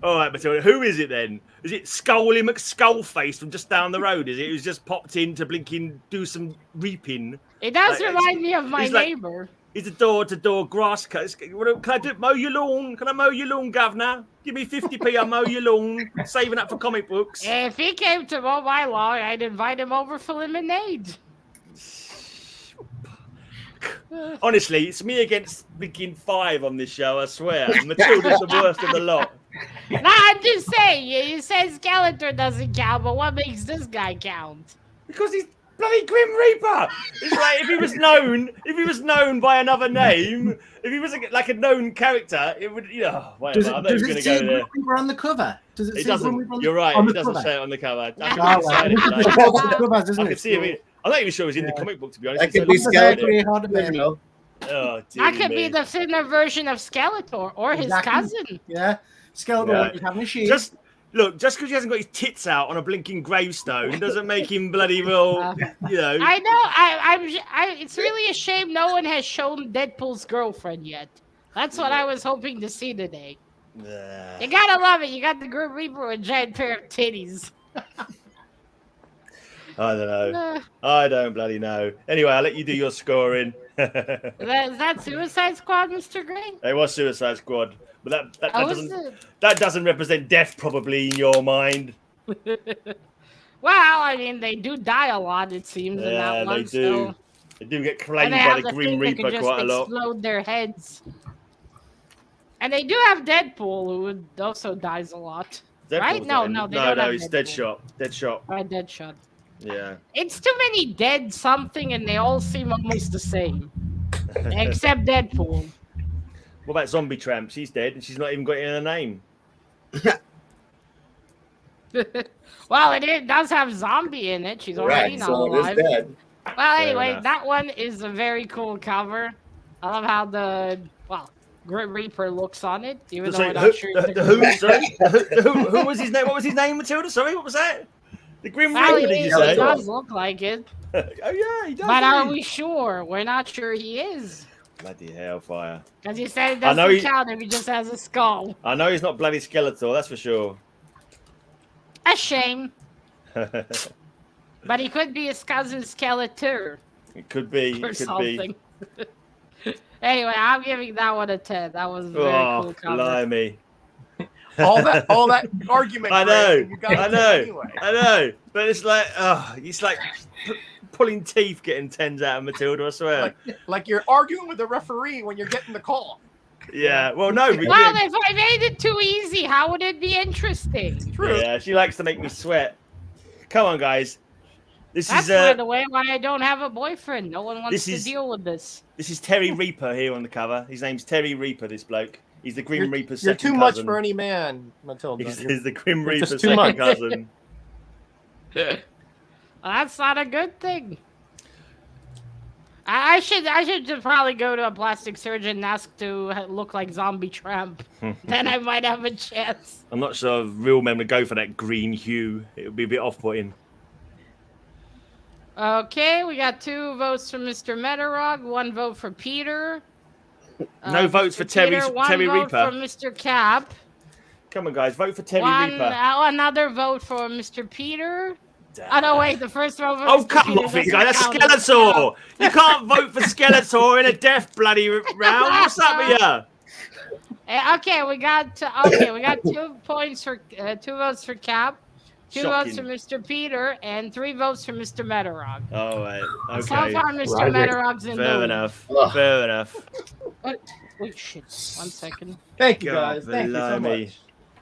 All right, Matilda. Who is it then? Is it Scully McSkullface from just down the road? Is it? Who's just popped in to blinking do some reaping? It does Like, remind me of my he's like- neighbor. He's a door-to-door grass cut. Can I do mow your lawn? Can I mow your lawn, governor? Give me 50p, I'll mow your lawn. Saving up for comic books. If he came to mow my lawn, I'd invite him over for lemonade. Honestly, it's me against Blinking 5 on this show, I swear. Matilda's the worst of the lot. Nah, I'm just saying. You said Skeletor doesn't count, but what makes this guy count? Because he's bloody Grim Reaper. It's like if he was known by another name, if he was like a known character, it would, whatever. Does I'm it, not does even it going to say go there. Grim Reaper on the cover? Does it It say Grim Reaper doesn't. on You're right. on It the doesn't cover? say it on the cover. Yeah. Oh, right. I It's the covers, isn't can it? see it. I'm not even sure it was in the Yeah. comic book, to be honest. That It's could be so Very, bizarre. very hard to You bear. know. Oh, That dear could be me. the thinner version of Skeletor or his Exactly. cousin. Yeah. Skeletor Yeah. wanted having a sheep. Just look, just because he hasn't got his tits out on a blinking gravestone doesn't make him bloody well, you know. I know. It's really a shame no one has shown Deadpool's girlfriend yet. That's what I was hoping to see today. You gotta love it. You got the Grim Reaper with a giant pair of titties. I don't know. I don't bloody know. Anyway, I'll let you do your scoring. Is that Suicide Squad, Mr. Gray? It was Suicide Squad, but that doesn't represent death probably in your mind. Well, I mean, they do die a lot, it seems, in that one. They do. So... They do get claimed by the Grim Reaper quite a lot. Explode their heads. And they do have Deadpool, who also dies a lot. Deadpool's right? No, they don't have it's Deadpool. Deadshot. Right, Deadshot. Yeah. It's too many dead something, and they all seem almost the same. Except Deadpool. What about Zombie Tramp? She's dead, and she's not even got it in her name. Well, it does have zombie in it. She's already not alive. Dead. Well, anyway, that one is a very cool cover. I love how the Grim Reaper looks on it, even though we're not sure. Who was his name? What was his name, Matilda? Sorry, what was that? The Grim Reaper, did you say? He does look like it. Oh, yeah, he does. But are we sure? We're not sure he is. Bloody hellfire. Because you said it doesn't count if he just has a skull. I know he's not bloody Skeletor, that's for sure. A shame. But he could be his cousin Skeletor. It could be. Or something. Anyway, I'm giving that one a 10. That was a very cool cover. Blimey. all that argument. I know. Anyway. I know. But it's like, it's like pulling teeth getting 10s out of Matilda, I swear. Like you're arguing with the referee when you're getting the call. Yeah, well, no. If I made it too easy, how would it be interesting? True. Yeah, she likes to make me sweat. Come on, guys. That's, by the way, why I don't have a boyfriend. No one wants to deal with this. This is Terry Reaper here on the cover. His name's Terry Reaper, this bloke. He's the Grim Reaper's second cousin. You're too much for any man, Matilda. He's the Grim Reaper's second cousin. That's not a good thing. I should probably go to a plastic surgeon and ask to look like Zombie Tramp. Then I might have a chance. I'm not sure if real men would go for that green hue. It would be a bit off-putting. Okay, we got 2 votes for Mr. Metarog, 1 vote for Peter. No votes for Terry Reaper. 1 vote for Mr. Cap. Come on, guys, vote for Terry Reaper. Another vote for Mr. Peter. Oh, no, wait, the first vote for Mr. come Peter off it, guys. That's Skeletor. You can't vote for Skeletor in a death bloody round. What's up with you? Okay, we got 2 points for 2 votes for Cap. 2 votes for Mr. Peter and 3 votes for Mr. Metarog. Oh, right. Okay. So far, Mr. Metarog's in Fair enough. Fair enough. What? Wait, shit. 1 second. Thank you, guys. Thank you so much.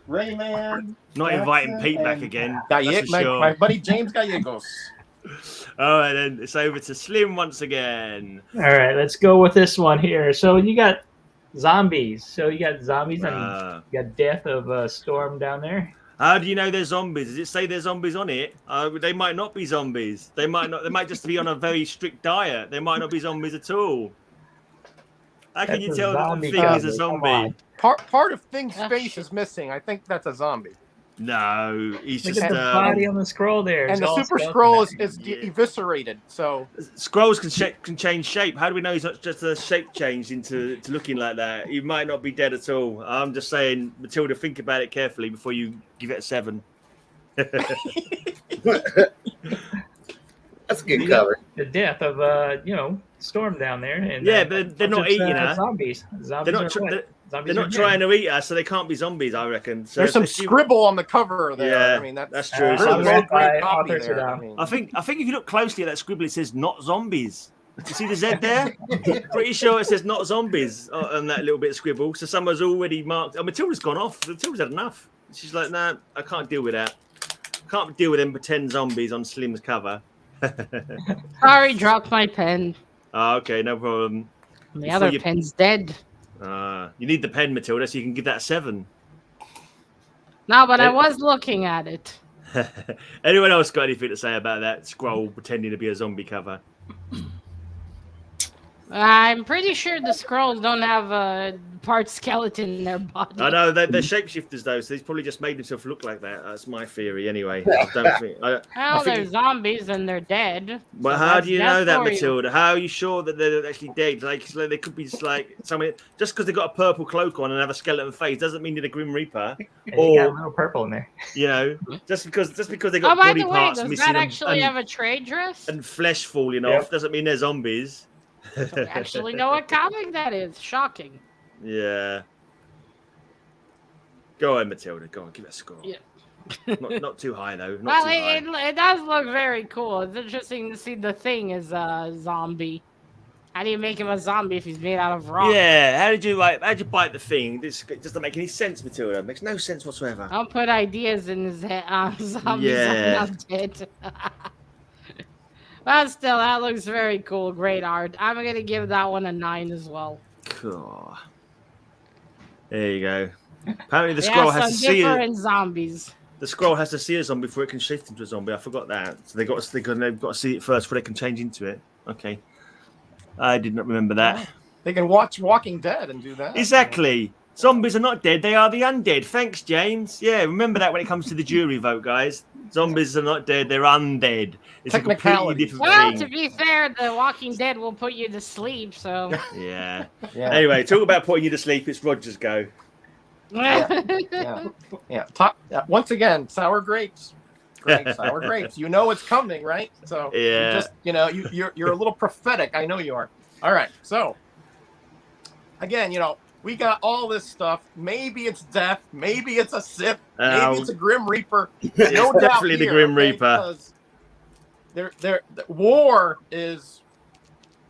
Rayman. Not inviting Pete back again. My buddy James Gallegos. All right, then. It's over to Slim once again. All right, let's go with this one here. So you got zombies. So you got zombies and you got Death of Storm down there. How do you know they're zombies? Does it say there's zombies on it? They might not be zombies. They might not. They might just be on a very strict diet. They might not be zombies at all. How can you tell that the thing is a zombie? Part of Thing's face is missing. I think that's a zombie. No, he's Look just at the body on the scroll there. And the Super Scroll is eviscerated. So scrolls can change shape. How do we know he's not just a shape change into looking like that? He might not be dead at all. I'm just saying, Matilda, think about it carefully before you give it a 7. That's a good cover. The death of Storm down there, and but they're not eating her. Zombies. They're not trying to eat her, so they can't be zombies, I reckon. So there's some scribble on the cover there. Yeah, I mean that's true. I think if you look closely at that scribble, it says "not zombies." You see the Z there? Pretty sure it says "not zombies" on that little bit of scribble. So someone's already marked. Oh, Matilda's gone off. Matilda's had enough. She's like, nah, I can't deal with that. Can't deal with them pretend zombies on Slim's cover. Sorry, dropped my pen. Oh, okay, no problem. The other pen's dead. You need the pen, Matilda, so you can give that a 7. No, but I was looking at it. Anyone else got anything to say about that scroll pretending to be a zombie cover? I'm pretty sure the scrolls don't have a part skeleton in their body. I know they're shapeshifters though, so he's probably just made himself look like that. That's my theory, anyway. I don't think. Well, they're zombies and they're dead. But so how do you know that, for you. Matilda? How are you sure that they're actually dead? Like they could be just like something. Just because they got a purple cloak on and have a skeleton face doesn't mean they're a Grim Reaper. Yeah, Or you got a little purple in there. you know, just because they Oh, got by body the way, parts does missing that actually and, have a trade dress? and flesh falling Yep. off doesn't mean they're zombies. I actually know what comic that is. Shocking. Yeah. Go on, Matilda. Go on, give it a score. Yeah. Not too high though. Not Well, too high. it does look very cool. It's interesting to see the Thing is a zombie. How do you make him a zombie if he's made out of rock? Yeah. How'd you bite the thing? This doesn't make any sense, Matilda. It makes no sense whatsoever. Don't put ideas in his head. Zombies Yeah. are not dead. But still, that looks very cool. Great art. I'm gonna give that one a 9 as well. Cool. There you go. Apparently the Yeah, scroll has some to see it. different zombies. The scroll has to see a zombie before it can shift into a zombie. I forgot that. So they've got to see it first before they can change into it. Okay. I did not remember that. They can watch Walking Dead and do that. Exactly. Zombies are not dead. They are the undead. Thanks, James. Yeah, remember that when it comes to the jury vote, guys. Zombies are not dead. They're undead. It's a completely Technicality. different Well, thing. to be fair, The Walking Dead will put you to sleep, so. Yeah. Yeah. Anyway, talk about putting you to sleep. It's Roger's go. Yeah. Once again, sour grapes. Great sour grapes. You know it's coming, right? So Yeah. you just you're a little prophetic. I know you are. All right. So again, we got all this stuff. Maybe it's death. Maybe it's a Sith. Maybe it's a Grim Reaper. No doubt definitely the here, Grim okay? Reaper. Because the war is.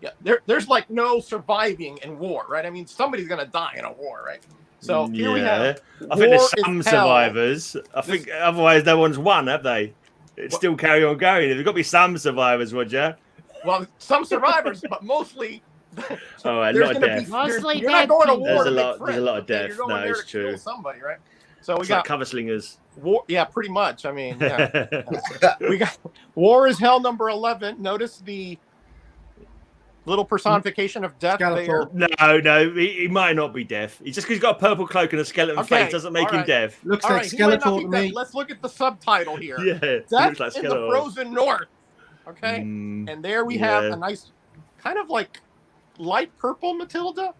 Yeah, there's like no surviving in war, right? I mean, somebody's gonna die in a war, right? So here we have. I think there's war some is hell. survivors. I think otherwise no one's won, have they? It's still carry on going. There's got to be some survivors, Roger. Well, some survivors, but mostly. All right, there's not gonna death. Mostly you're not dead going to people. war There's to a make lot- there's a friends, lot of okay? death. You're going No, there it's to kill true. somebody, right? So we It's like got cover slingers. war. Yeah, pretty much. I mean, yeah. We got War is Hell number 11. Notice the little personification of death there. Skeletor. No, he might not be deaf. He's just because he's got a purple cloak and a skeleton Okay, face doesn't make all him right. deaf. Looks All like right, he might not Skeletor be to dead. me. Let's look at the subtitle here. Yeah, he Death looks like in the Skeletor. Frozen North. Okay, Mm, and there we have yeah. a nice, kind of like light purple Matilda,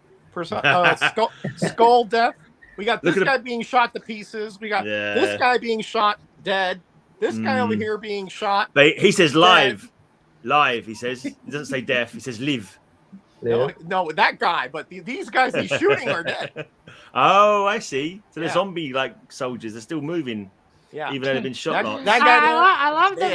skull death. We got Look this at guy being shot to pieces. We got Yeah. this guy being shot dead. This guy over Mm. here being shot. But he says live. Live, he says. He doesn't say deaf. He says live. No, that guy. But these guys he's shooting are dead. Oh, I see. So the Yeah. zombie soldiers are still moving, Yeah, even though they've been shot. That- Not. that guy there- I love the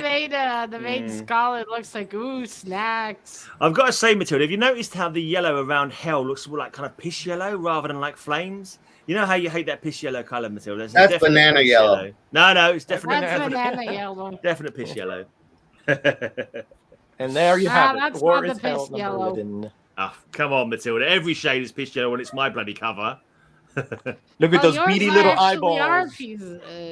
Yeah. maid skull. It looks like snacks. I've got to say, Matilda, have you noticed how the yellow around hell looks more like kind of piss yellow rather than like flames? You know how you hate that piss yellow color, Matilda? It's That's definite banana piss yellow. No, it's definitely That's banana yellow. definite piss yellow. And there you Ah, have it. that's War not is the Hell piss number yellow. 11. Oh, come on, Matilda. Every shade is piss yellow when it's my bloody cover. Look at those yours beady are little actually eyeballs. are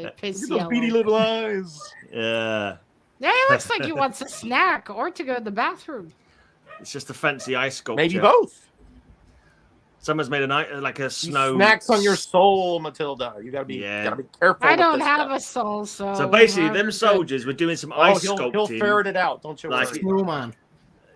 Look piss at those yellow. beady little eyes. Yeah. Yeah, it looks like he wants a snack or to go to the bathroom. It's just a fancy ice sculpture. Maybe both. Someone's made a snow. Snacks on your soul, Matilda. You gotta be careful. I with don't this have stuff. a soul, so. So basically, whatever. them soldiers were doing some Oh, ice he'll sculpting. ferret it out. Don't you Like worry. Snowman.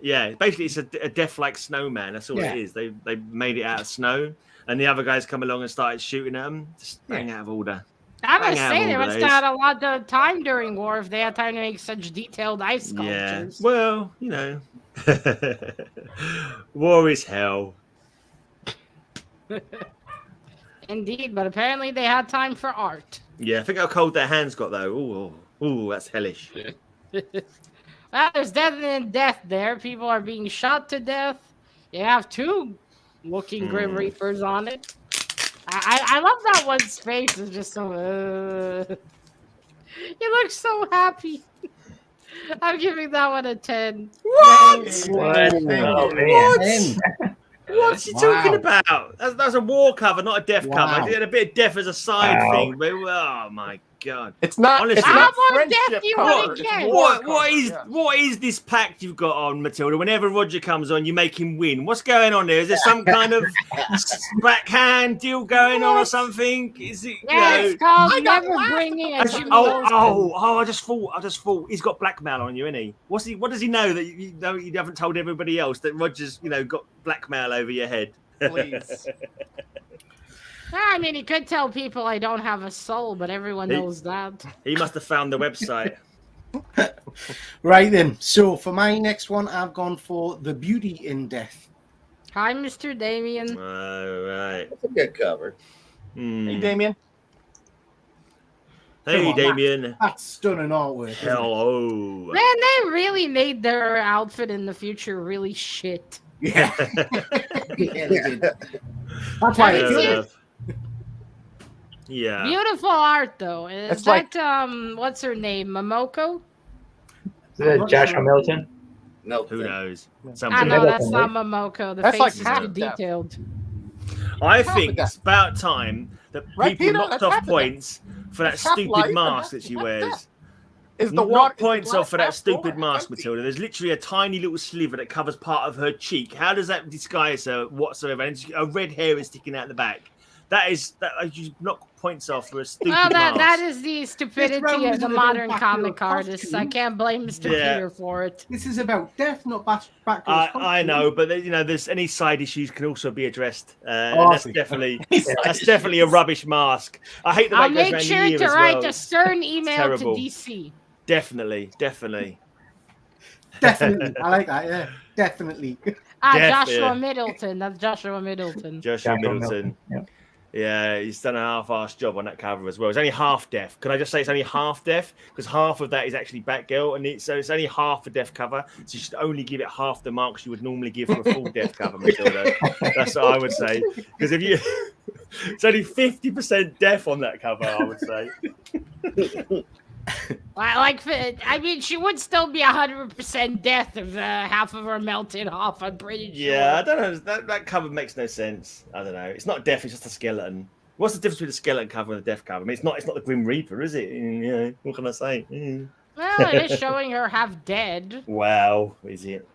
Yeah, basically it's a death-like snowman. That's all Yeah. it is. They made it out of snow, and the other guys come along and started shooting at them. Just bang out of order. I'm gonna Hang out say they all must days. have had a lot of time during war if they had time to make such detailed ice Yeah. sculptures. Well, war is hell. Indeed, but apparently they had time for art. Yeah, I think how cold their hands got though. Ooh, that's hellish. Well, there's definite death there. People are being shot to death. You have two looking Grim Reapers on it. I love that one's face is just so. He looks so happy. I'm giving that one a 10. What? What? Oh, man. What? What's he talking about? That's a war cover, not a death Wow. cover. He had a bit of death as a side Wow. thing, but oh my God. It's not. Honestly, it's not how more death friendship do you cover. wanna It's get? war What cover, is yeah. what is this pact you've got on, Matilda? Whenever Roger comes on, you make him win. What's going on there? Is there some kind of backhand deal going on or something? Is it? Yeah, You it's know, called I got never laughed bringing a Jimmy I just thought he's got blackmail on you, isn't he? What does he know that you haven't told everybody else that Roger's got blackmail over your head? Please. I mean, he could tell people I don't have a soul, but everyone knows that. He must have found the website. Right then. So for my next one, I've gone for The Beauty in Death. Hi, Mr. Damien. All right. That's a good cover. Hey, Damien. Hey, Come on, Damien. That's stunning artwork. isn't it? Hello. Man, they really made their outfit in the future really shit. Yeah. Yeah, they did. That's why Fair it's good. enough. Yeah. Beautiful art, though. Is It's that, like- what's her name? Momoko? Joshua Milton. No. Who knows? Ah, Something. no, that's not Momoko. The That's face like is half too depth. detailed. I think it's about time that Right, people Peter? knocked That's off half of it. points for that That's half life stupid and mask half- that she half wears. death. Is the Knock water points off for that half stupid full, mask, empty? Matilda. There's literally a tiny little sliver that covers part of her cheek. How does that disguise her whatsoever? And her red hair is sticking out the back. You knock points off for a stupid Well, mask. that is the stupidity round of is the a little modern back comic to a artists. I costume. can't blame Mr. Yeah. Peter for it. This is about death, not back. I know, but there's any side issues can also be addressed. And Oh, I that's see. definitely a rubbish mask. I hate the way I'll it goes make around sure your ear to as write well. a stern email to terrible. DC. Definitely. Definitely. I like that. Yeah, definitely. Joshua yeah. Middleton. That's Joshua Middleton. Joshua Joshua Middleton. Milton, Yeah, he's done a half-assed job on that cover as well. It's only half deaf. Can I just say it's only half deaf? Because half of that is actually Batgirl, and so it's only half a deaf cover. So you should only give it half the marks you would normally give for a full deaf cover, Matilda. That's what I would say. Because if you, it's only 50% deaf on that cover, I would say. I mean, she would still be 100% death if half of her melted off. I'm pretty sure. Yeah, I don't know. That cover makes no sense. I don't know. It's not deaf. It's just a skeleton. What's the difference between a skeleton cover and a deaf cover? I mean, it's not the Grim Reaper, is it? Yeah, what can I say? Well, it is showing her half dead. Wow, is it?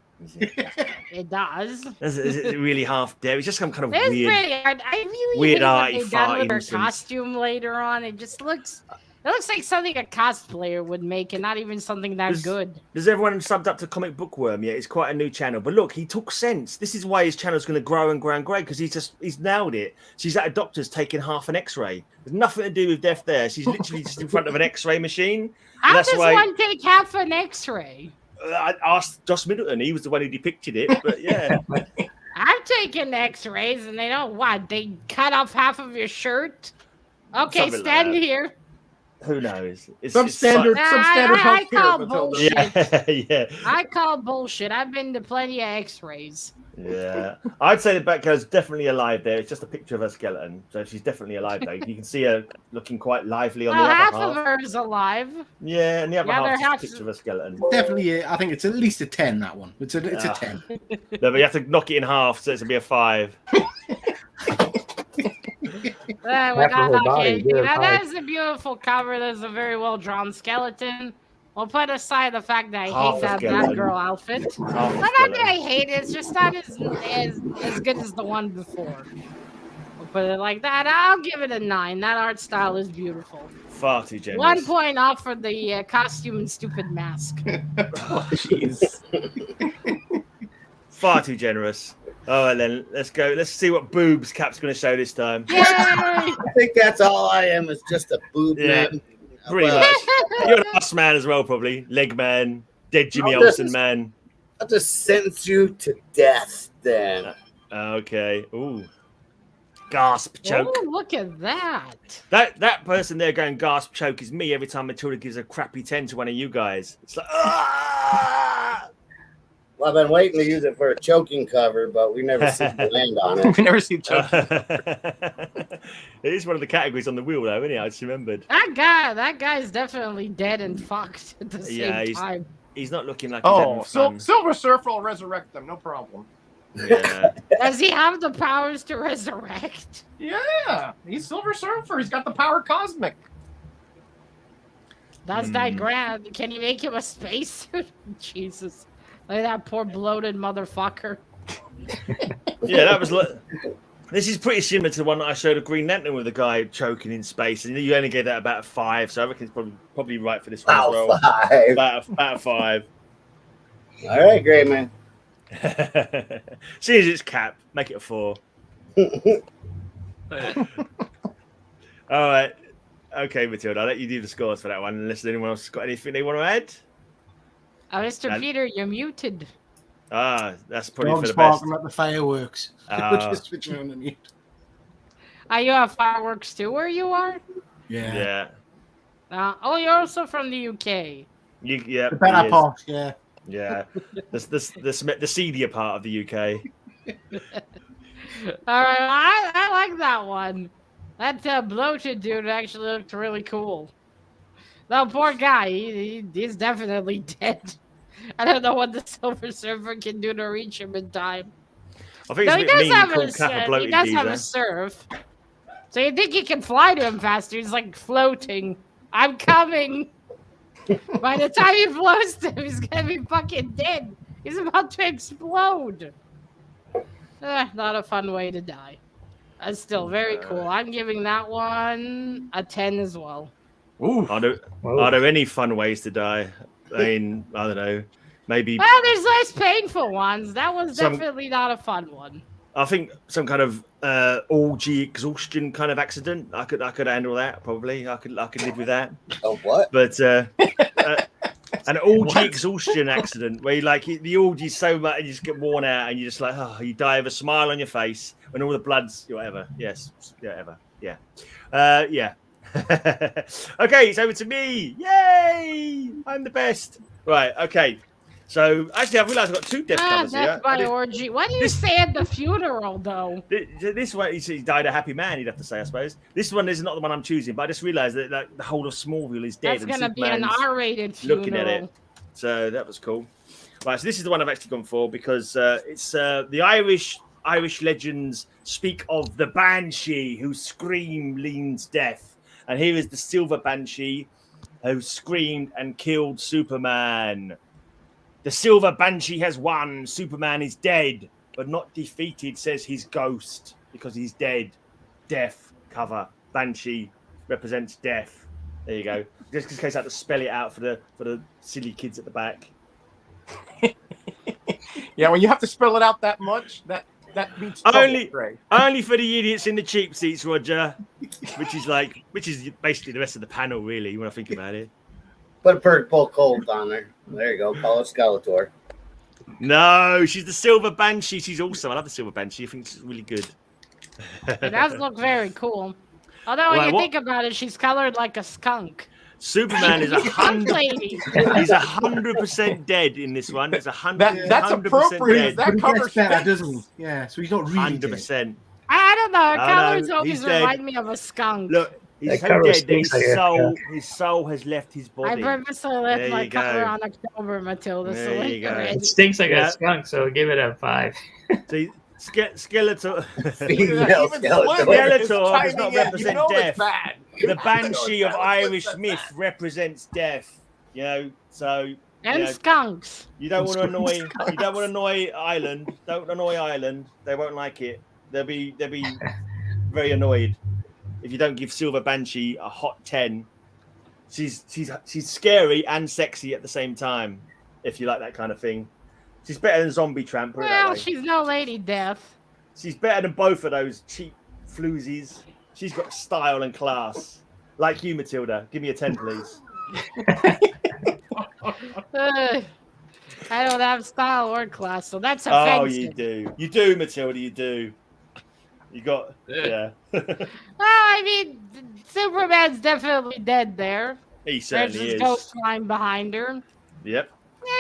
It does. Is it really half dead? It's just some kind of It's weird. pretty hard. I really weird hate what arty they've done with her nonsense. costume later on. It just looks. It looks like something a cosplayer would make, and not even something that Does- good. Does everyone subbed up to Comic Bookworm yet? It's quite a new channel. But look, he took sense. This is why his channel's going to grow and grow and grow, because he's nailed it. She's at a doctor's taking half an X-ray. There's nothing to do with death there. She's literally just in front of an X-ray machine. How that's does why- one take half an X-ray? I asked Josh Middleton. He was the one who depicted it. But yeah, I've taken X-rays, and they don't what? They cut off half of your shirt. Okay, Something like stand that. here. who knows? It's Some it's standard I call healthcare, Matilda. bullshit. Yeah. I call bullshit. I've been to plenty of X-rays. Yeah, I'd say the Batgirl's definitely alive there. It's just a picture of her skeleton, so she's definitely alive though. You can see her looking quite lively on Well, the half other of half. her is alive. Yeah, and the other The other half is just a half's- picture of her skeleton. Definitely, I think it's at least a 10. That one. It's a Ah. 10. No, but you have to knock it in half, so it's gonna be a 5. We Half got of her lucky. body, yeah, Now, fine. that is a beautiful cover. There's a very well drawn skeleton. We'll put aside the fact that I Half hate a that skeleton. girl outfit. Half a Not that skeleton. I hate it, it's just not as good as the one before. We'll put it like that. I'll give it a 9. That art style is beautiful. Far too generous. 1 point off for the costume and stupid mask. Jeez. Far too generous. All right, then let's go. Let's see what Boob's Cap's going to show this time. Yay! I think that's all I am. Is just a boob Yeah. man. Pretty Well, much. You're an ass man as well, probably. Leg man, dead Jimmy Oh, this Olsen is- man. I'll just sentence you to death then. Okay. Ooh. Gasp, choke. Oh, look at that. That person there going gasp, choke is me every time Matilda gives a crappy 10 to one of you guys. It's like, ah! Well, I've been waiting to use it for a choking cover, but we never see the land on it. We never see Chuck. It is one of the categories on the wheel, though, isn't it? I just remembered. That guy's definitely dead and fucked at the Yeah, same he's- time. He's not looking like he's having Oh, fun. Silver Surfer will resurrect them, no problem. Yeah. Does he have the powers to resurrect? Yeah, he's Silver Surfer. He's got the power cosmic. That's digrand. Can you make him a spacesuit? Jesus. Like that poor bloated motherfucker. Yeah, that was. This is pretty similar to the one that I showed of Green Lantern with the guy choking in space, and you only gave that about a 5, so I reckon it's probably right for this one as well. 5. About a 5. All right, great man. Seeing as it's Cap, make it a 4. All right. Okay, Matilda, I'll let you do the scores for that one, unless anyone else has got anything they want to add. Mr. Peter, you're muted. That's probably I'm for the best. sparking at the fireworks. Just switching on the mute. Are you have fireworks too where you are? Yeah. You're also from the UK. Yeah. The better part, yeah. Yeah. The seedier part of the UK. All right, I like that one. That bloated dude actually looked really cool. The poor guy, he's definitely dead. I don't know what the Silver Surfer can do to reach him in time. I think it's he a bit mean does to call Cap a bloated he does geezer. have a surf. So you think you can fly to him faster? He's like floating. I'm coming. By the time he floats to him, he's gonna be fucking dead. He's about to explode. Not a fun way to die. That's still very cool. I'm giving that one a 10 as well. Ooh. Are there any fun ways to die? I mean, I don't know. Maybe. Well, there's less painful ones. That was definitely not a fun one. I think some kind of orgy exhaustion kind of accident. I could handle that probably. I could live with that. Oh, what? But an orgy exhaustion accident where the orgy's so much and you just get worn out and you just like, you die with a smile on your face when all the blood's whatever. Yes, whatever. Yeah, yeah. Okay, it's over to me. Yay! I'm the best. Right. Okay. So actually, I've realised I've got 2 death covers here. Death by orgy. Why do you say at the funeral though? This one, he died a happy man. You'd have to say, I suppose. This one is not the one I'm choosing, but I just realised that the whole of Smallville is dead. That's going to be an R-rated funeral. Looking at it, so that was cool. Right, so this is the one I've actually gone for because it's the Irish legends speak of the Banshee who leans death, and here is the Silver Banshee who screamed and killed Superman. The Silver Banshee has won. Superman is dead, but not defeated, says his ghost, because he's dead. Death cover. Banshee represents death. There you go. Just in case I have to spell it out for the silly kids at the back. Yeah, when you have to spell it out that much, that means only for the idiots in the cheap seats, Roger. Which is basically the rest of the panel, really, when I think about it. Put a purple cold on there. There you go. Call her Skeletor. No, she's the Silver Banshee. She's awesome. I love the Silver Banshee. I think she's really good. It does look very cool. Although when you think about it, she's colored like a skunk. Superman is 100%. He's 100% dead in this one. It's 100%. That's appropriate. Dead. That covers better, doesn't he? Yeah, so he's not really 100%. dead. I don't know. Colors no, always remind me of a skunk. Look, he's so dead that his soul has left his body. I purposely left my cover on October, Matilda. There you go. It stinks like a skunk, so give it a 5. See, Skeletor. Female Skeletor does not represent death. Bad. The Banshee of Irish myth represents death. So. And skunks. You don't want to annoy. You don't want to annoy Ireland. Don't annoy Ireland. They won't like it. They'll be very annoyed if you don't give Silver Banshee a hot 10. She's scary and sexy at the same time. If you like that kind of thing, she's better than Zombie Tramp. Well, she's no Lady Death. She's better than both of those cheap floozies. She's got style and class, like you, Matilda. Give me a 10, please. I don't have style or class, so that's offensive. Oh, you do. You do, Matilda. You do. You got, yeah. Well, I mean, Superman's definitely dead there. He certainly There's his is. ghost line behind her. Yep.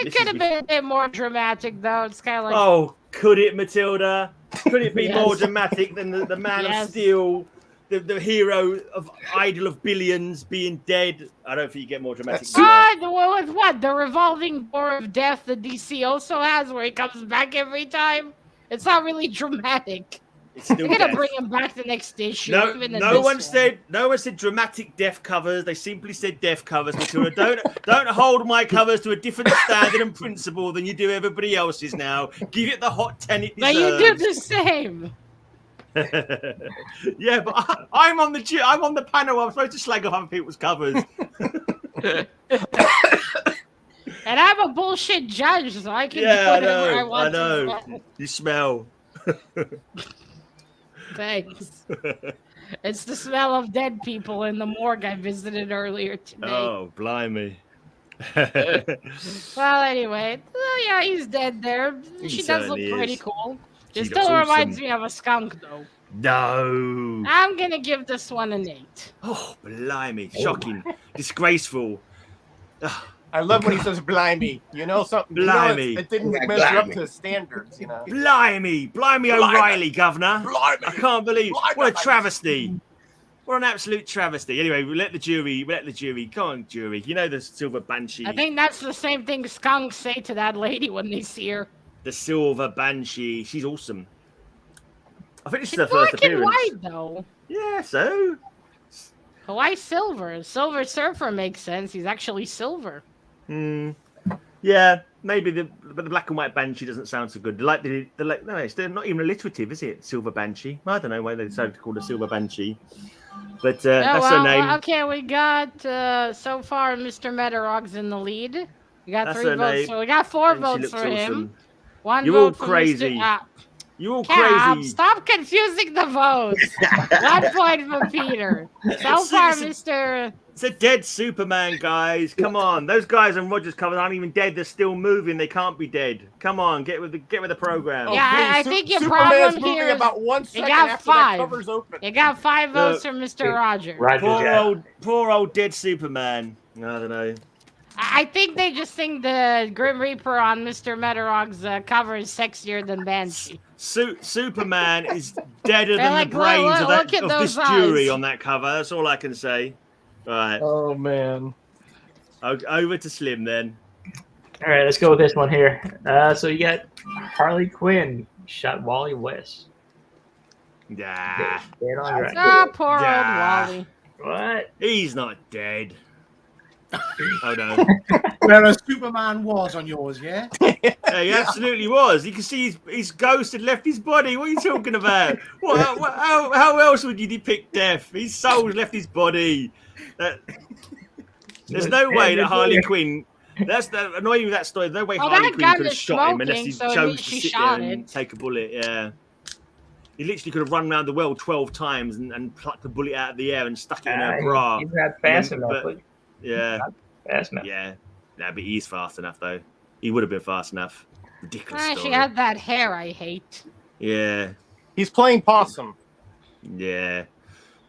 It could have been a bit more dramatic, though. It's kind of like... Oh, could it, Matilda? Could it be Yes. more dramatic than the Man Yes. of Steel, the hero of Idol of Billions being dead? I don't think you get more dramatic than that. Well, with what? The revolving door of death that DC also has, where he comes back every time? It's not really dramatic. It's still They're gonna death. bring him back the next issue. No, even in no this one said dramatic death covers. They simply said death covers. Matilda, don't hold my covers to a different standard and principle than you do everybody else's now. Give it the hot 10 it But deserves. you do the same. Yeah, but I'm on the panel. I'm supposed to slag off other people's covers. And I'm a bullshit judge, so I can do Yeah, whatever I I want. know. To You smell. Thanks. It's the smell of dead people in the morgue I visited earlier today. Oh, blimey. Well, anyway, yeah, he's dead there. She does look certainly pretty is. cool. She It still looks reminds awesome. me of a skunk, though. No. I'm gonna give this one an 8. Oh, blimey. Shocking. Disgraceful. I love when he says "blimey." You know something? You know, Blimey. it didn't Yeah, measure up blimey. to standards. You know. Blimey O'Reilly, Governor. Blimey. I can't believe Blimey. what a travesty. What an absolute travesty. Anyway, we let the jury. Come on, jury. You know the Silver Banshee. I think that's the same thing skunks say to that lady when they see her. The Silver Banshee. She's awesome. I think this is She's her first black and appearance. white, though. Yeah, so Why silver? Silver Surfer makes sense. He's actually silver. yeah, maybe but the black and white Banshee doesn't sound so good. No, it's not even alliterative, is it? Silver Banshee. I don't know why they decided to call it Silver Banshee, but that's her name. Okay, we got so far Mr. Metarog's in the lead. We got That's 3 her votes. name. So we got 4 And she votes looks for him. awesome. 1 You're vote all for crazy. Mr. You're all Cap, crazy. stop confusing the votes. 1 point for Peter. So far, Mr. It's a dead Superman, guys. Come on, those guys on Rogers covers aren't even dead. They're still moving. They can't be dead. Come on, get with the program. Oh, Yeah, I please, think your Superman's problem moving here is about 1 second got after 5. that cover's open. You got 5 votes for Mr. Roger. Poor old dead Superman. I don't know. I think they just think the Grim Reaper on Mr. Metarog's cover is sexier than Banshee. Superman is deader They're than like, the brains look at of those this jury eyes. on that cover. That's all I can say. All right, Oh man. over to Slim then. All right, let's go with this one here. So you got Harley Quinn shot Wally West. Yeah, Dead on ground. Ah, poor Yeah. old Wally. What? he's not dead. Oh no. Whereas Superman was on yours, yeah? Yeah, he absolutely was. You can see his ghost had left his body. What are you talking about? How else would you depict death? His soul left his body. There's no way that Harley Quinn. That's the annoying with that story. There's no way Harley that Quinn gun could have is shot him unless he smoking, so it chose means to she sit there shot and it. take a bullet. Yeah. He literally could have run around the world 12 times and plucked the bullet out of the air and stuck it in her bra. He's not fast And enough. then- but Yeah. fast enough. Yeah. Nah, but he's fast enough though. He would have been fast enough. Ridiculous Ah, story. she had that hair I hate. Yeah. He's playing possum. Yeah.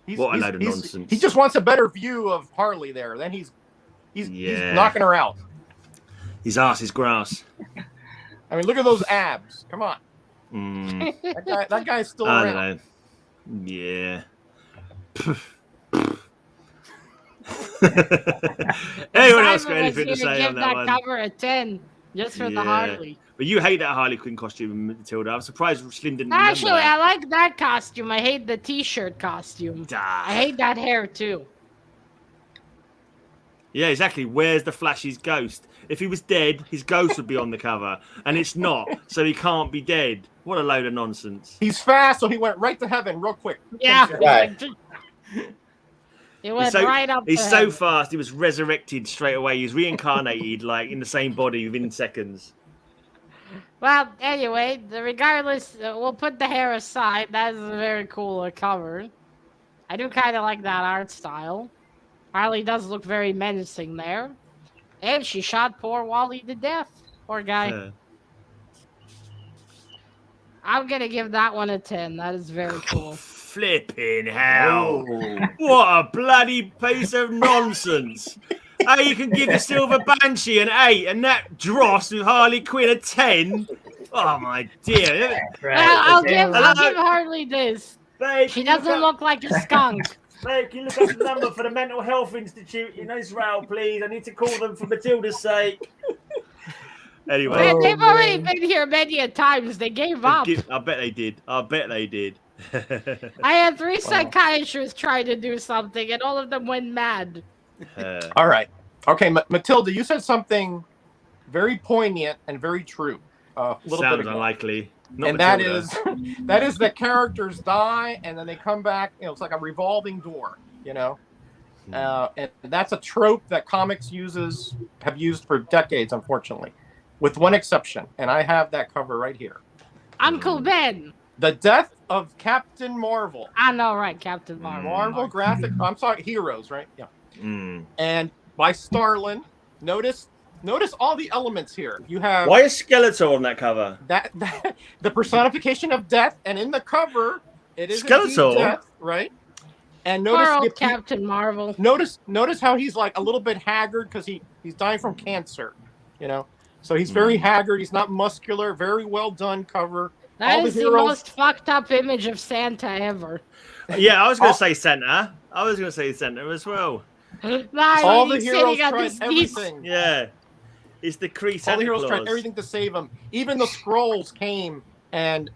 He's, What a he's- load of he's- nonsense. He just wants a better view of Harley there. Then he's Yeah. knocking her out. His ass is grass. I mean, look at those abs. Come on. Mm, That guy's still I around. don't know. Yeah. Anyone else got Simon anything to was here say give on that one? cover a 10 just for the Yeah. Harley. But you hate that Harley Quinn costume, Matilda. I'm surprised Slim didn't remember Actually, I that. like that costume. I hate the t-shirt costume. Ah. I hate that hair too. Yeah, exactly. Where's the Flash's ghost? If he was dead, his ghost would be on the cover, and it's not, so he can't be dead. What a load of nonsense. He's fast, so he went right to heaven real quick. Yeah. Right. It went He's so, right up he's to so him. fast, he was resurrected straight away. He was reincarnated, like, in the same body within seconds. Well, anyway, regardless, we'll put the hair aside. That is a very cool cover. I do kind of like that art style. Harley does look very menacing there. And she shot poor Wally to death. Poor guy. Yeah. I'm going to give that one a 10. That is very cool. Flipping hell. What a bloody piece of nonsense. How you can give the Silver Banshee an 8 and that dross with Harley Quinn a 10? Oh, my dear. Right. I'll Hello? give Harley this. Babe, She can you doesn't look like a skunk. Babe, can you look up the number for the Mental Health Institute in Israel, please? I need to call them for Matilda's sake. Anyway. They've already been here many a times. They gave up. I bet they did. I bet they did. I had 3 psychiatrists trying to do something, and all of them went mad. All right. Okay, Matilda, you said something very poignant and very true. Sounds unlikely. And that is that characters die and then they come back. You know, it's like a revolving door. You know, and that's a trope that comics have used for decades, unfortunately, with one exception. And I have that cover right here. Uncle Ben. The death of Captain Marvel. I know, right? Captain Marvel. Marvel graphic. I'm sorry, Heroes, right? Yeah. And by Starlin. Notice all the elements here. You have why is Skeletor on that cover? That the personification of death, and in the cover it is Skeletor, death, right? And notice Captain Marvel. Notice how he's like a little bit haggard because he's dying from cancer, you know. So he's very haggard. He's not muscular. Very well done cover. That is the most fucked up image of Santa ever. Yeah, I was going to say Santa. I was going to say Santa as well. All the heroes tried everything. Yeah. It's the Kree Santa All the heroes Claus. tried everything to save him. Even the Skrulls came and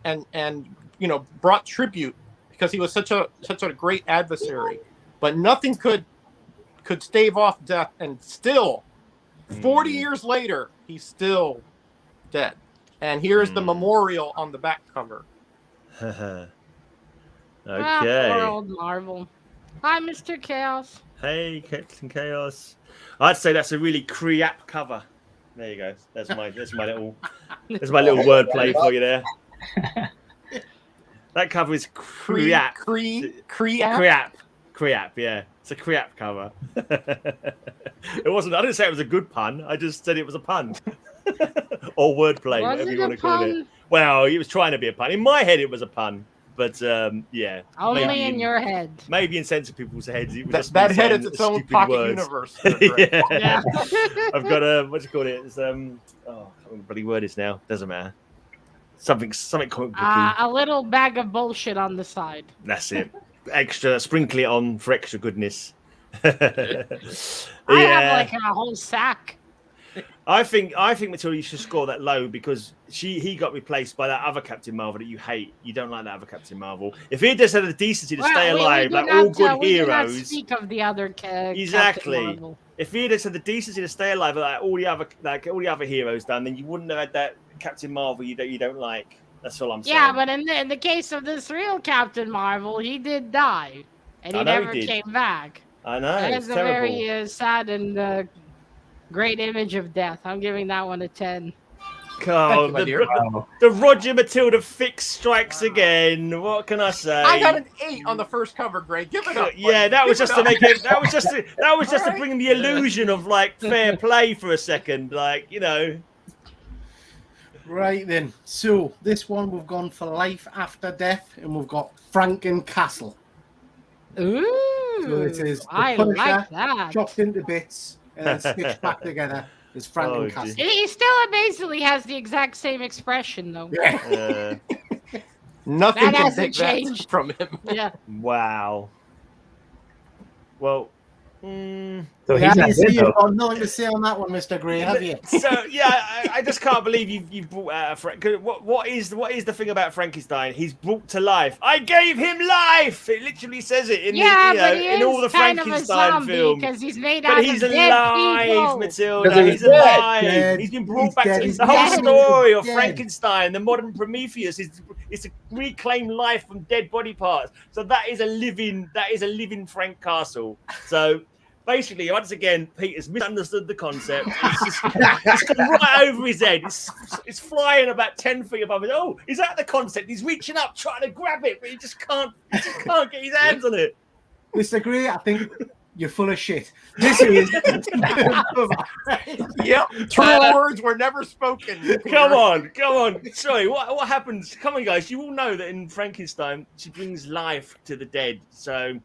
you know brought tribute because he was such a great adversary. But nothing could stave off death, and still 40 years later he's still dead. And here's the memorial on the back cover. Okay. Poor old Marvel. Hi, Mr. Chaos. Hey, Captain Chaos. I'd say that's a really Kree-app cover. There you go. That's my little wordplay for you there. That cover is Kree-app. Kree-app, yeah. It's a Kree-app cover. It wasn't. I didn't say it was a good pun. I just said it was a pun. Or wordplay, whatever you want to call it. Well, it was trying to be a pun. In my head, it was a pun. But, yeah. Only in your head. Maybe in sense of people's heads. It was that head is its own pocket universe. Yeah. I've got what do you call it? It's, I can't remember what the bloody word is now. Doesn't matter. Something comic booky. A little bag of bullshit on the side. That's it. Extra, sprinkle it on for extra goodness. I have like a whole sack. I think Matilda, you should score that low because he got replaced by that other Captain Marvel that you hate. You don't like that other Captain Marvel. If he just had the decency to stay alive, like all good heroes. We speak of the other exactly. If he just had the decency to stay alive, like all the other heroes done, then you wouldn't have had that Captain Marvel you don't like. That's all I'm saying. Yeah, but in the case of this real Captain Marvel, he did die, and he never came back. I know. That is a very sad and great image of death. I'm giving that one a 10. Oh, the Roger Matilda fix strikes again. What can I say? I got an 8 on the first cover, Greg. Give it up. Buddy. Yeah, that was just to make it. That was just to bring the illusion of like fair play for a second, like you know. Right then. So this one we've gone for life after death, and we've got Franken-Castle. Ooh, so it is I like that. Chopped into bits and then stitched back together as Franken-Castle. He still amazingly has the exact same expression, though. Yeah. Nothing that can take changed that from him. Yeah. Wow. Well. So he's not you've got nothing to say on that one, Mr. Gray, have you? So yeah, I just can't believe you've brought out Frank. What is the thing about Frankenstein? He's brought to life. I gave him life. It literally says it in in all the Frankenstein films. Because he's made out he's of alive, dead people. Matilda. He's alive. Dead. He's been brought back. Dead. It's the whole story of Dead. Frankenstein, the modern Prometheus. It's a reclaimed life from dead body parts. So that is a living Frank Castle. So. Basically, once again, Peter's misunderstood the concept. It's gone right over his head. It's flying about 10 feet above it. Oh, is that the concept? He's reaching up, trying to grab it, but he just can't get his hands on it. Mr. Gray, I think you're full of shit. This is... Yep. True words were never spoken. Come on. Sorry, what happens? Come on, guys. You all know that in Frankenstein, she brings life to the dead. So...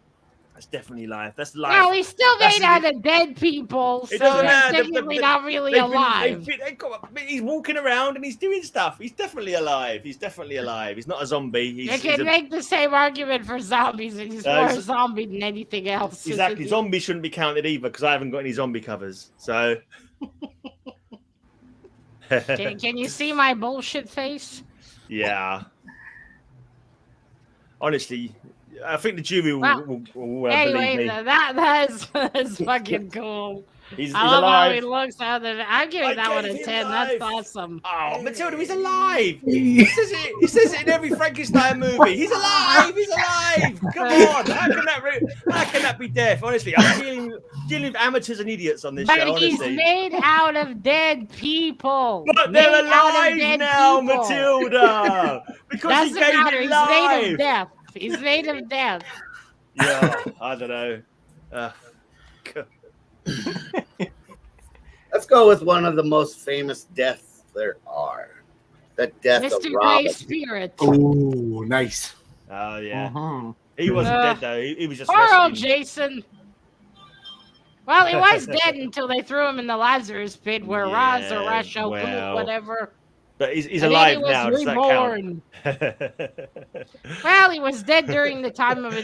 That's definitely life. That's life. No, he's still made out of dead people. So that's technically not really alive. He's walking around and he's doing stuff. He's definitely alive. He's not a zombie. You can make the same argument for zombies, and he's more a zombie than anything else. Exactly. Zombies shouldn't be counted either because I haven't got any zombie covers. So. Can you see my bullshit face? Yeah. honestly, I think the jury will, Wow. will Anyway, believe me. that's fucking cool. He's I love how he alive. looks. I'm giving I that one gave a him 10. life. That's awesome. Oh, Matilda, he's alive. He says it in every Frankenstein movie. He's alive. He's alive. Come on. How can that be death? Honestly, I'm dealing with amateurs and idiots on this But show. he's Honestly. made out of dead people. But they're Made out of alive dead now, people. Matilda. Because he Doesn't gave matter. it He's life. made of death. He's made of death. Yeah, I don't know. Let's go with one of the most famous deaths there are. The death Mr. of Grey Robin. Spirit. Oh, nice. Oh yeah. Mhm. He wasn't dead though. He was just Poor old resting. Jason. Well, he was dead until they threw him in the Lazarus pit where Roz or Yeah, Rasho, well, whatever. But he's And alive then he now. was Does that reborn. count? Well, he was dead during the time of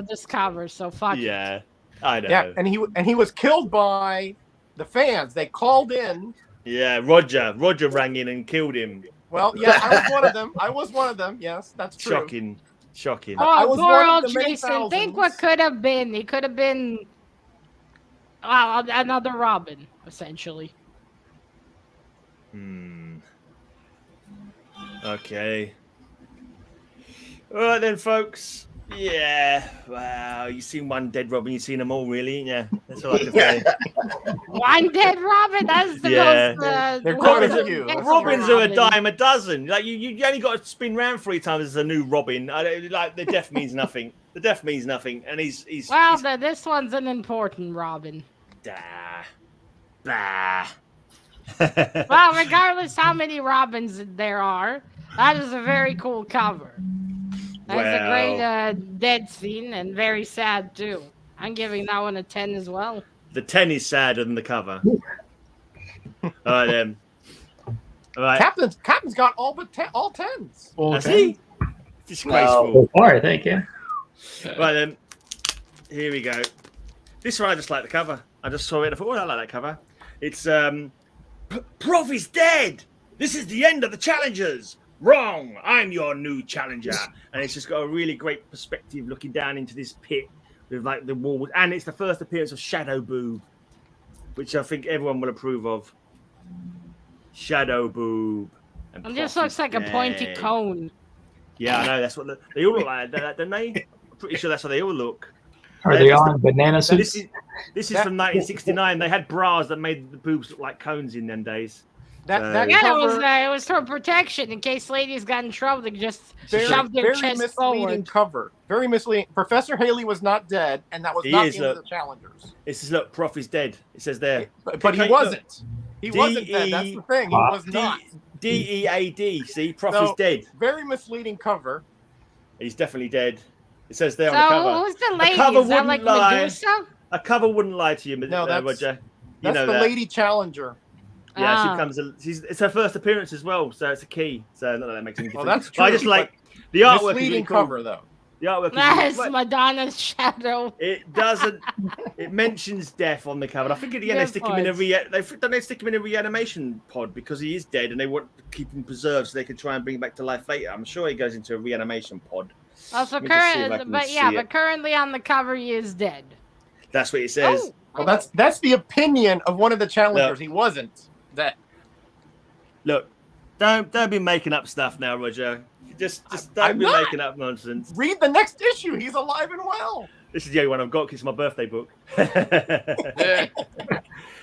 this cover, so fuck it. Yeah, I know. Yeah, and he was killed by the fans. They called in. Yeah, Roger rang in and killed him. Well, yeah, I was one of them. Yes, that's true. Shocking. I Oh, was poor one of old the many Jason. Think thousands. what could have been. He could have been another Robin, essentially. Okay. All right then, folks. Yeah. Wow. You've seen one dead Robin. You've seen them all, really. Yeah. That's all I can say. One dead Robin? That's the Yeah. most... They're quite a most few. deaths Robins for are a Robin. dime a dozen. Like you only got to spin round 3 times as a new Robin. Like the death means nothing. The death means nothing, and he's Well, this one's an important Robin. Bah. Well, regardless how many Robins there are, that is a very cool cover. That's a great dead scene and very sad too. I'm giving that one a 10 as well. The 10 is sadder than the cover. All right then. All right. Captain's got all 10s. Has he? Disgraceful. So far, I think, yeah. Right then. Here we go. This one I just like the cover. I just saw it and I thought, oh, I like that cover. It's Prof is dead. This is the end of the challengers. Wrong. I'm your new challenger. And it's just got a really great perspective looking down into this pit with like the walls. And it's the first appearance of Shadow Boob, which I think everyone will approve of. Shadow Boob. And It just Prof looks is like a pointy dead. cone. Yeah, I know. That's what they all look like, don't they? I'm pretty sure that's how they all look. Are they on banana So suits? this is from 1969. They had bras that made the boobs look like cones in them days. That Yeah, cover, it was for protection in case ladies got in trouble. They just shoved their very chest misleading forward. cover. Very misleading. Professor Haley was not dead, and that was He not is, the end of look. the challengers. It says, look, Prof is dead. It says there. But he wasn't. He wasn't dead. That's the thing. He was not. DEAD. See, Prof So, is dead. Very misleading cover. He's definitely dead. It says there So on the cover. who's the lady? cover Is that like wouldn't lie. Medusa? A cover wouldn't lie to you, No, that's- Roger. You That's know the that. lady challenger. Yeah, Ah. she comes. It's her first appearance as well, so it's a key. So not that makes any difference. Well, that's But I true, just like the artwork. Is really Misleading cool. cover, though. The artwork. Is That's really, Madonna's shadow. it doesn't. It mentions death on the cover. I think at the end they Good stick him in a point. they stick him in a reanimation pod because he is dead, and they want to keep him preserved so they can try and bring him back to life later. I'm sure he goes into a reanimation pod. Also, Let me just see if I can see it. but currently on the cover he is dead. That's what it says. Oh, Well, that's the opinion of one of the challengers. No. He wasn't dead. Look, don't be making up stuff now, Roger. Just don't I'm be not. making up nonsense. Read the next issue. He's alive and well. This is the only one I've got because it's my birthday book.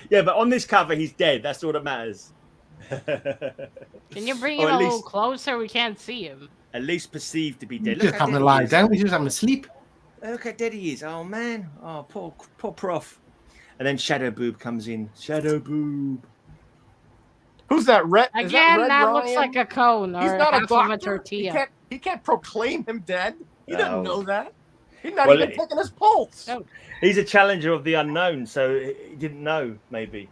Yeah, but on this cover, he's dead. That's all that matters. Can you bring Or him at a little least- close? We can't see him. At least perceived to be dead. He's just having to lie down. He's just having to sleep. Look how dead he is. Oh, man. Oh, poor Prof. And then Shadow Boob comes in. Shadow Boob. Who's that? Red? Is Again, Red that Ryan? looks like a cone He's or not a half of a doctor. tortilla. He can't proclaim him dead. He No. doesn't know that. He's not Well, even taking his pulse. No. He's a challenger of the unknown, so he didn't know, maybe.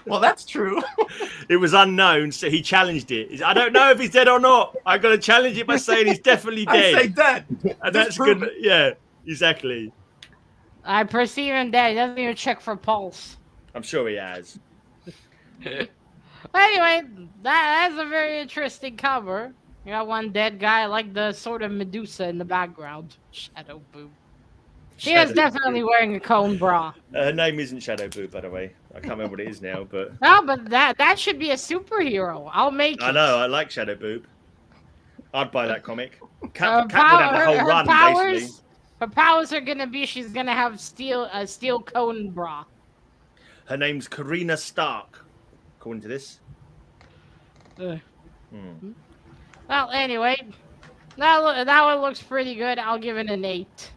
Well, that's true. It was unknown, so he challenged it. I don't know if he's dead or not. I'm going to challenge it by saying he's definitely I dead. say dead. And Just that's prove good. it. Yeah, exactly. I perceive him dead. He doesn't even check for pulse. I'm sure he has. But anyway, that's a very interesting cover. You got one dead guy. I like the sort of Medusa in the background. Shadow Boob. She is definitely wearing a cone bra. Her name isn't Shadow Boob, by the way. I can't remember what it is now, but... No, but that should be a superhero. I'll make it. I know, I like Shadow Boob. I'd buy that comic. Cat would have the whole run, basically. Her powers are gonna be she's gonna have a steel cone bra. Her name's Karina Stark, according to this. Well, anyway, that one looks pretty good. I'll give it an 8.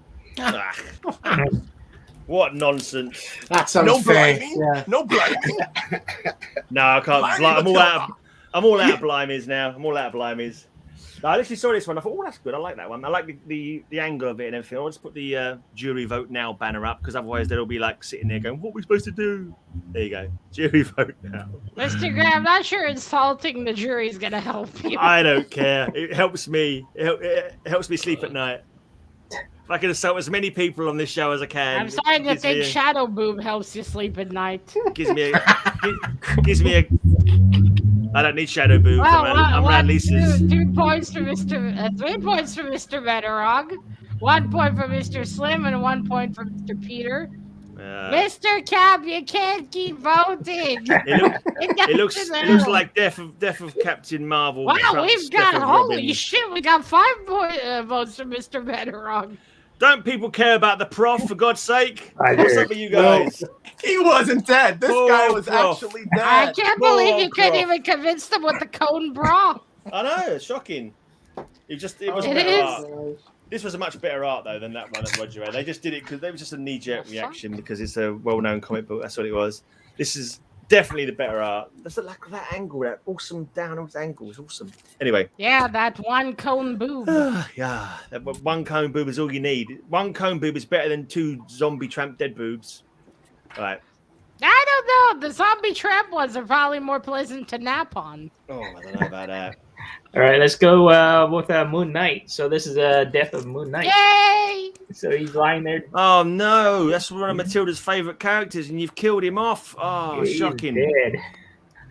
What nonsense! That sounds No fair. blimey. Yeah. No blimey. No, I can't. Blimey, I'm all out. Matilda. I'm all out of blimies now. I'm all out of blimies. No, I literally saw this one. I thought, oh, that's good. I like that one. I like the angle of it and everything. I'll just put the jury vote now banner up because otherwise they'll be like sitting there going, "What are we supposed to do?" There you go. Jury vote now. Mr. Gray, I'm not sure insulting the jury is gonna help you. I don't care. It helps me. It helps me sleep at night. If I can insult as many people on this show as I can. I'm starting to think Shadow Boob helps you sleep at night. Gives me a. I don't need Shadow Boob. I'm around Lisa's. 2 points for Mr. 3 points for Mr. Metarog, 1 point for Mr. Slim, and 1 point for Mr. Peter. Mr. Cap, you can't keep voting. It looks like death of Captain Marvel. Wow, Trump's we've got Death of holy Robin. shit, we got 5 votes for Mr. Metarog. Don't people care about the prof, for God's sake? I What's do. up with you guys? He wasn't dead. This Poor guy was prof. actually I dead. can't believe you Poor couldn't prof. even convince them with the cone bra. I know, it's shocking. It was It better is. art. This was a much better art though than that one at Roger. They just did it because it was just a knee-jerk reaction because it's a well-known comic book. That's what it was. This is definitely the better art. That's the lack of that angle, that awesome downwards angle is awesome. Anyway. Yeah, that one cone boob. Yeah, that one cone boob is all you need. One cone boob is better than 2 zombie tramp dead boobs. All right. I don't know. The zombie tramp ones are probably more pleasant to nap on. Oh, I don't know about that. All right, let's go with Moon Knight. So this is a death of Moon Knight. Yay! So he's lying there. Oh no, that's one of Matilda's favourite characters, and you've killed him off. Oh, He's shocking! dead.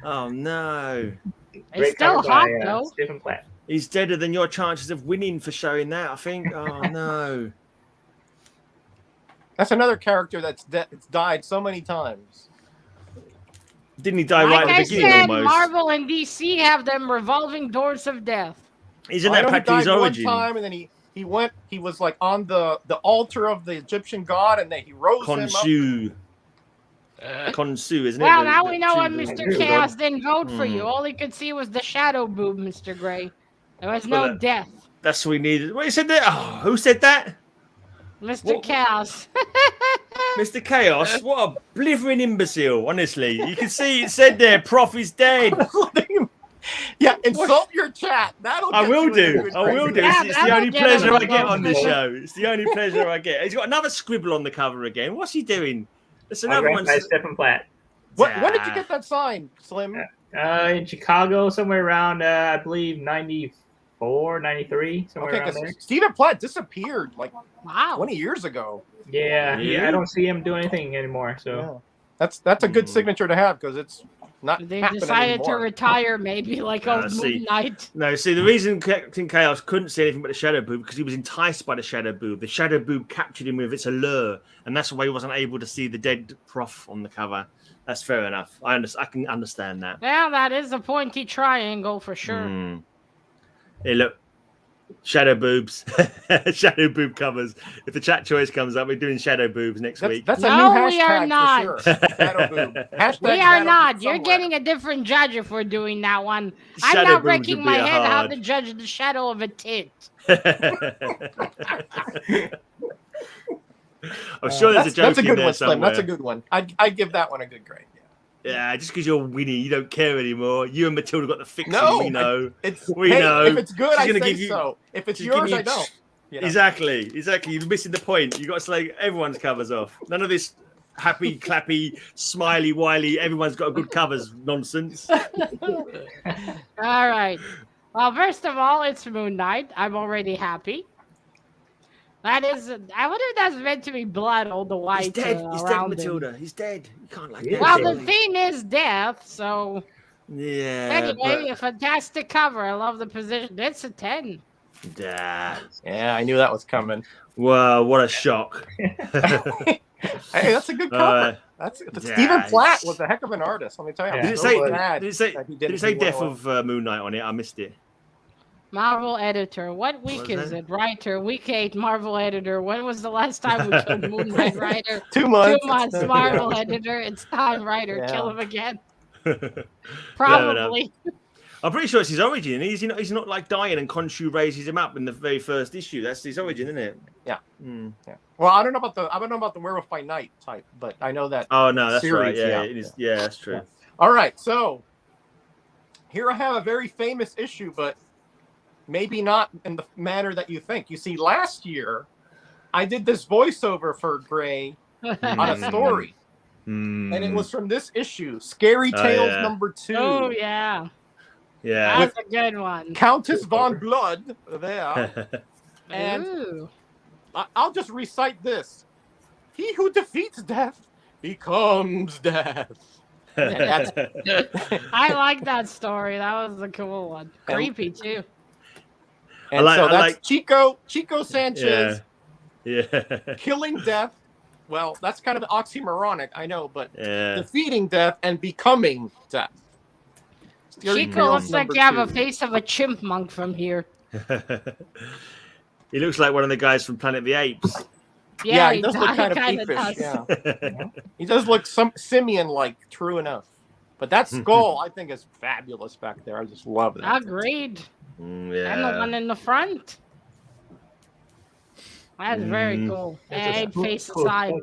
Oh no, It's still cover hot by, though. Stephen Platt. he's deader than your chances of winning for showing that. I think. Oh no. That's another character that's died so many times. Didn't he die Like right I at the beginning said, almost? Marvel and DC have them revolving doors of death. Isn't I that know he Patrick's died origin? one time, and then he was like on the altar of the Egyptian god, and then he rose him up. Khonshu. Khonshu, isn't it? Well, The- now the we know why two- Mr. Chaos didn't vote for you. All he could see was the shadow boob, Mr. Gray. There was no Well, death. That's what we needed. What, you said that? Oh, who said that? Mr. What? Chaos. Mr. Chaos? What a blithering imbecile, honestly. You can see it said there, Prof is dead. Yeah, insult your chat. That'll I get will you a do. good I will grade. do. Yeah, It's the that'll only get pleasure him I get a on this vote. show. It's the only pleasure I get. He's got another scribble on the cover again. What's he doing? There's another one. By Stephen Platt. When did you get that sign, Slim? In Chicago, somewhere around, I believe, 94, 93, somewhere Okay, around there. because Stephen Platt disappeared like Wow. 20 years ago. Yeah, Really? I don't see him doing anything anymore. So Yeah. That's a good signature to have because it's not. They happening decided anymore. to retire maybe like Ah, old see. Moon Knight. No, see, the reason Captain Chaos couldn't see anything but the Shadow Boob because he was enticed by the Shadow Boob. The Shadow Boob captured him with its allure, and that's why he wasn't able to see the dead Prof on the cover. That's fair enough. I can understand that. Well, that is a pointy triangle for sure. Mm. Hey, look. Shadow Boobs. Shadow Boob covers. If the chat choice comes up, we're doing Shadow Boobs next week. That's a No, new we are hashtag not. for sure. Shadow boob. Hashtag We are shadow not. boob You're somewhere. getting a different judge if we're doing that one. I'm Shadow not boobs breaking would my be head how hard. to judge the shadow of a tit. I'm sure there's a joke That's a in good there one, Slim. somewhere. That's a good one. I'd give that one a good grade. Yeah, just because you're Winnie, you don't care anymore. You and Matilda got the fixing. No, we know. It's We hey, know. If it's good, She's I gonna say give you- so. If it's she's yours, giving I you- don't. You know? Exactly. You're missing the point. You got to say everyone's covers off. None of this happy, clappy, smiley, wily. Everyone's got a good covers nonsense. All right. Well, first of all, it's Moon Knight. I'm already happy. That is, I wonder if that's meant to be blood, all the white He's dead. He's dead, around him. Matilda. He's dead. You can't like Yeah. that. Well, Dead. the theme is death, so Yeah. Anyway, a fantastic cover. I love the position. It's a 10. Yeah. I knew that was coming. Wow, what a shock. Hey, that's a good cover. Stephen Platt was a heck of an artist. Let me tell you. Yeah. Did it say Death of Moon Knight on it? I missed it. Marvel editor. What week is it? Writer. Week 8. Marvel editor. When was the last time we killed Moon Knight writer? 2 months. 2 months. Marvel editor. It's time, writer. Yeah. Kill him again. Probably. I'm pretty sure it's his origin. He's not like dying and Khonshu raises him up in the very first issue. That's his origin, isn't it? Yeah. Yeah. Well, I don't know about the Werewolf by Night type, but I know that. Oh no, that's series, right. Yeah, it is. Yeah, that's true. Yeah. All right, so here I have a very famous issue, but maybe not in the manner that you think. You see, last year I did this voiceover for Gray on a story, and it was from this issue, Scary Tales #2. Oh yeah. Yeah. That's a good one. Countess von Blood there. And Ooh. I'll just recite this. He who defeats death becomes death. I like that story. That was a cool one. Creepy too. And that's Chico Sanchez Yeah. killing death. Well, that's kind of oxymoronic, I know, but Yeah. defeating death and becoming death. Chico looks like you have a face of a chipmunk from here. He looks like one of the guys from Planet of the Apes. Yeah, he does look kind of kinda peevish. does. Yeah. He does look simian-like, true enough. But that skull, I think, is fabulous back there. I just love that. Agreed. Yeah. And the one in the front. That's very cool. And face aside.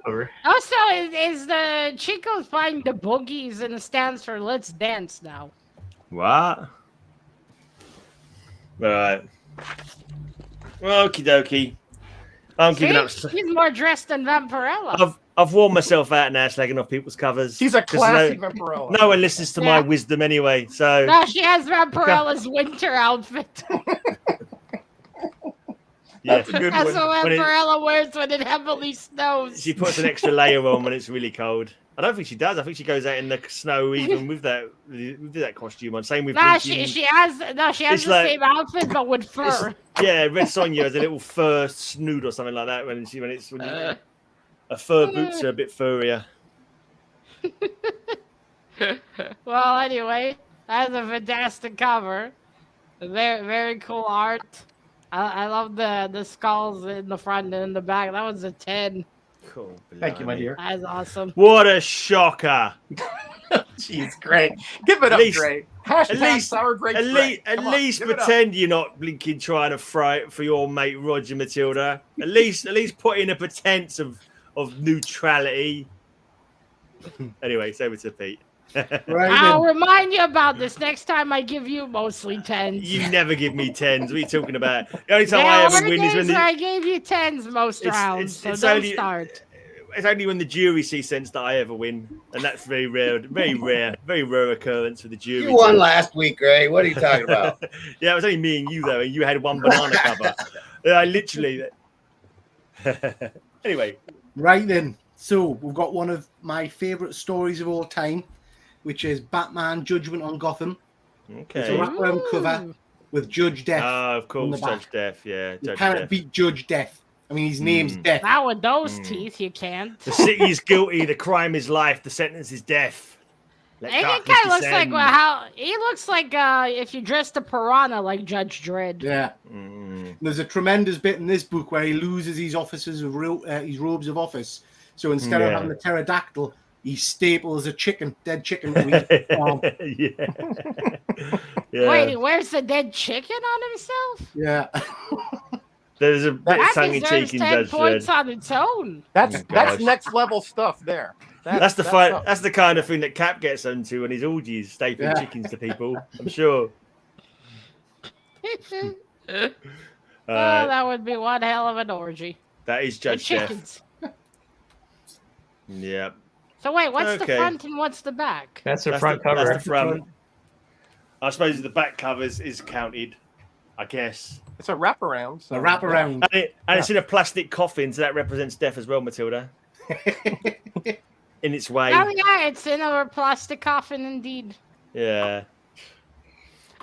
Also, is the Chico's buying the boogies and it stands for Let's Dance now. What? Right. Okie dokie. I'm giving up. He's more dressed than Vampirella. I've worn myself out now slagging off people's covers. He's a classic Vampirella. No one listens to my wisdom anyway, so... No, she has Vampirella's winter outfit. That's a good That's one. what Vampirella wears when it heavily snows. She puts an extra layer on when it's really cold. I don't think she does. I think she goes out in the snow even with that costume on. Same with she has the same outfit but with fur. Yeah, Red Sonja has a little fur snood or something like that when her fur boots are a bit furrier. Well, anyway, that's a fantastic cover. Very, very cool art. I love the skulls in the front and in the back. That was a 10. Cool. Thank you, my dear. That's awesome. What a shocker. Jeez, great. Give it up, Gray. Hashtag sour grape. At least pretend you're not blinking trying to fry it for your mate Roger, Matilda. At least put in a pretense of neutrality. Anyway, it's over to Pete. Right, I'll remind you about this next time I give you mostly 10s. You never give me 10s. What are you talking about? The only time I ever win is when I gave you 10s most rounds. It's start. It's only when the jury sees sense that I ever win, and that's very rare, very rare occurrence for the jury. You won last week, Ray. What are you talking about? Yeah, it was only me and you though, and you had one banana cover. I literally. Anyway, right then. So we've got one of my favourite stories of all time, which is Batman Judgment on Gotham. Okay. It's a wraparound cover with Judge Death. Of course, Judge Death. Yeah, you can't beat Judge Death. I mean, his name's Death. Not with those teeth, you can't. The city is guilty. The crime is life. The sentence is death. He kind of looks like he looks like if you dressed a piranha like Judge Dredd. Yeah. There's a tremendous bit in this book where he loses his officers of his robes of office. So instead of having the pterodactyl, he staples a dead chicken. Yeah. Wait, he wears the dead chicken on himself? Yeah. There's a bit of tongue in cheek in 10 Judge points Dredd. on its own. That's next level stuff there. That's the kind of thing that Cap gets into when he's orgies, stapling chickens to people. I'm sure. That would be one hell of an orgy. That is Judge Death. Yeah. So wait, what's the front and what's the back? That's the front cover. That's the front. I suppose the back cover is counted, I guess. It's a wraparound. So. A wraparound. And it's in a plastic coffin, so that represents death as well, Matilda. In its way. Oh, yeah, it's in a plastic coffin indeed. Yeah.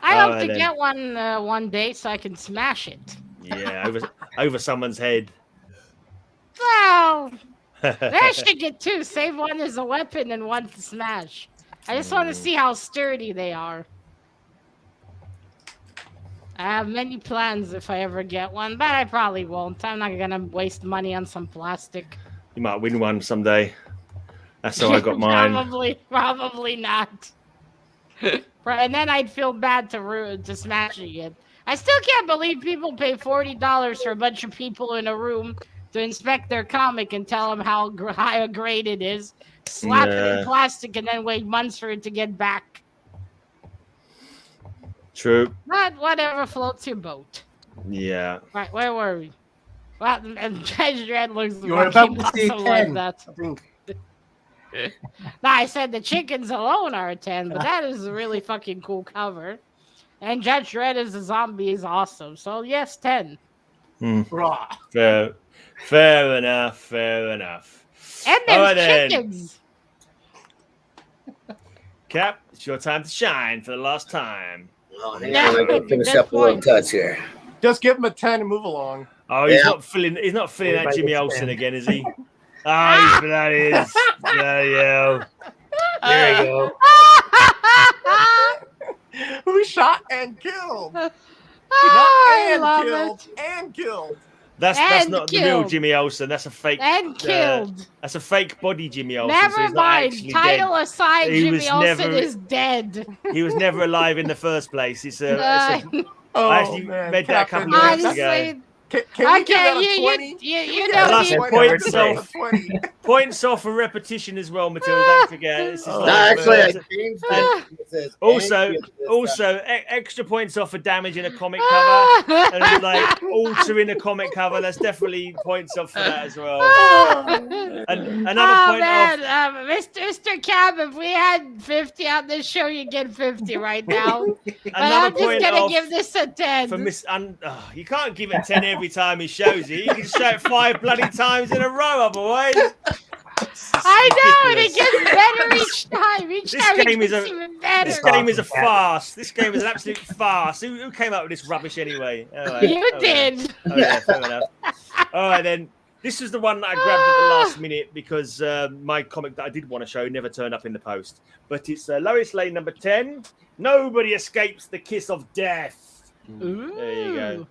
I hope to then. get one day so I can smash it. Yeah, over someone's head. Well, I should get two. Save one as a weapon and one to smash. I just want to see how sturdy they are. I have many plans if I ever get one, but I probably won't. I'm not gonna waste money on some plastic. You might win one someday. That's how I got mine. Probably not. And then I'd feel bad to smashing it. I still can't believe people pay $40 for a bunch of people in a room to inspect their comic and tell them how high a grade it is, slap it in plastic, and then wait months for it to get back. True. But whatever floats your boat. Yeah. Right, where were we? Well, and Judge Dredd looks You're about to say like 10. that. I think. No, I said the chickens alone are a 10, but that is a really fucking cool cover. And Judge Dredd as a zombie is awesome. So, yes, 10. Raw. Fair enough. And there's chickens. Cap, it's your time to shine for the last time. Oh, hang on, I can finish up a little touch here. Just give him a 10 and move along. Oh, he's not filling that Jimmy Olsen again, is he? Oh, that is. Bloody hell. There we go. Who shot and killed? And killed. That's not the real Jimmy Olsen. That's a fake. And killed. That's a fake body Jimmy Olsen. Never so mind. Title dead. aside, Jimmy Olsen is dead. He was never alive in the first place. Oh, I actually read that a couple of weeks ago. Can we give that a 20? You know, points off for repetition as well, Matilda. Don't forget. This is Actually, I changed it. Also, extra points off for damaging a comic cover and like altering a comic cover. That's definitely points off for that as well. And another point off. Mr. Cab, if we had 50 on this show, you'd get 50 right now. But Another I'm just gonna give this a 10. For you can't give it 10 every time he shows it. You can show it 5 bloody times in a row, otherwise. I know, and it gets better each time. This game is a farce. This game is an absolute farce. Who came up with this rubbish anyway? You did. Oh, yeah, fair enough. All right, then. This is the one that I grabbed at the last minute because my comic that I did want to show never turned up in the post. But it's Lois Lane number 10. Nobody escapes the kiss of death. Ooh. There you go.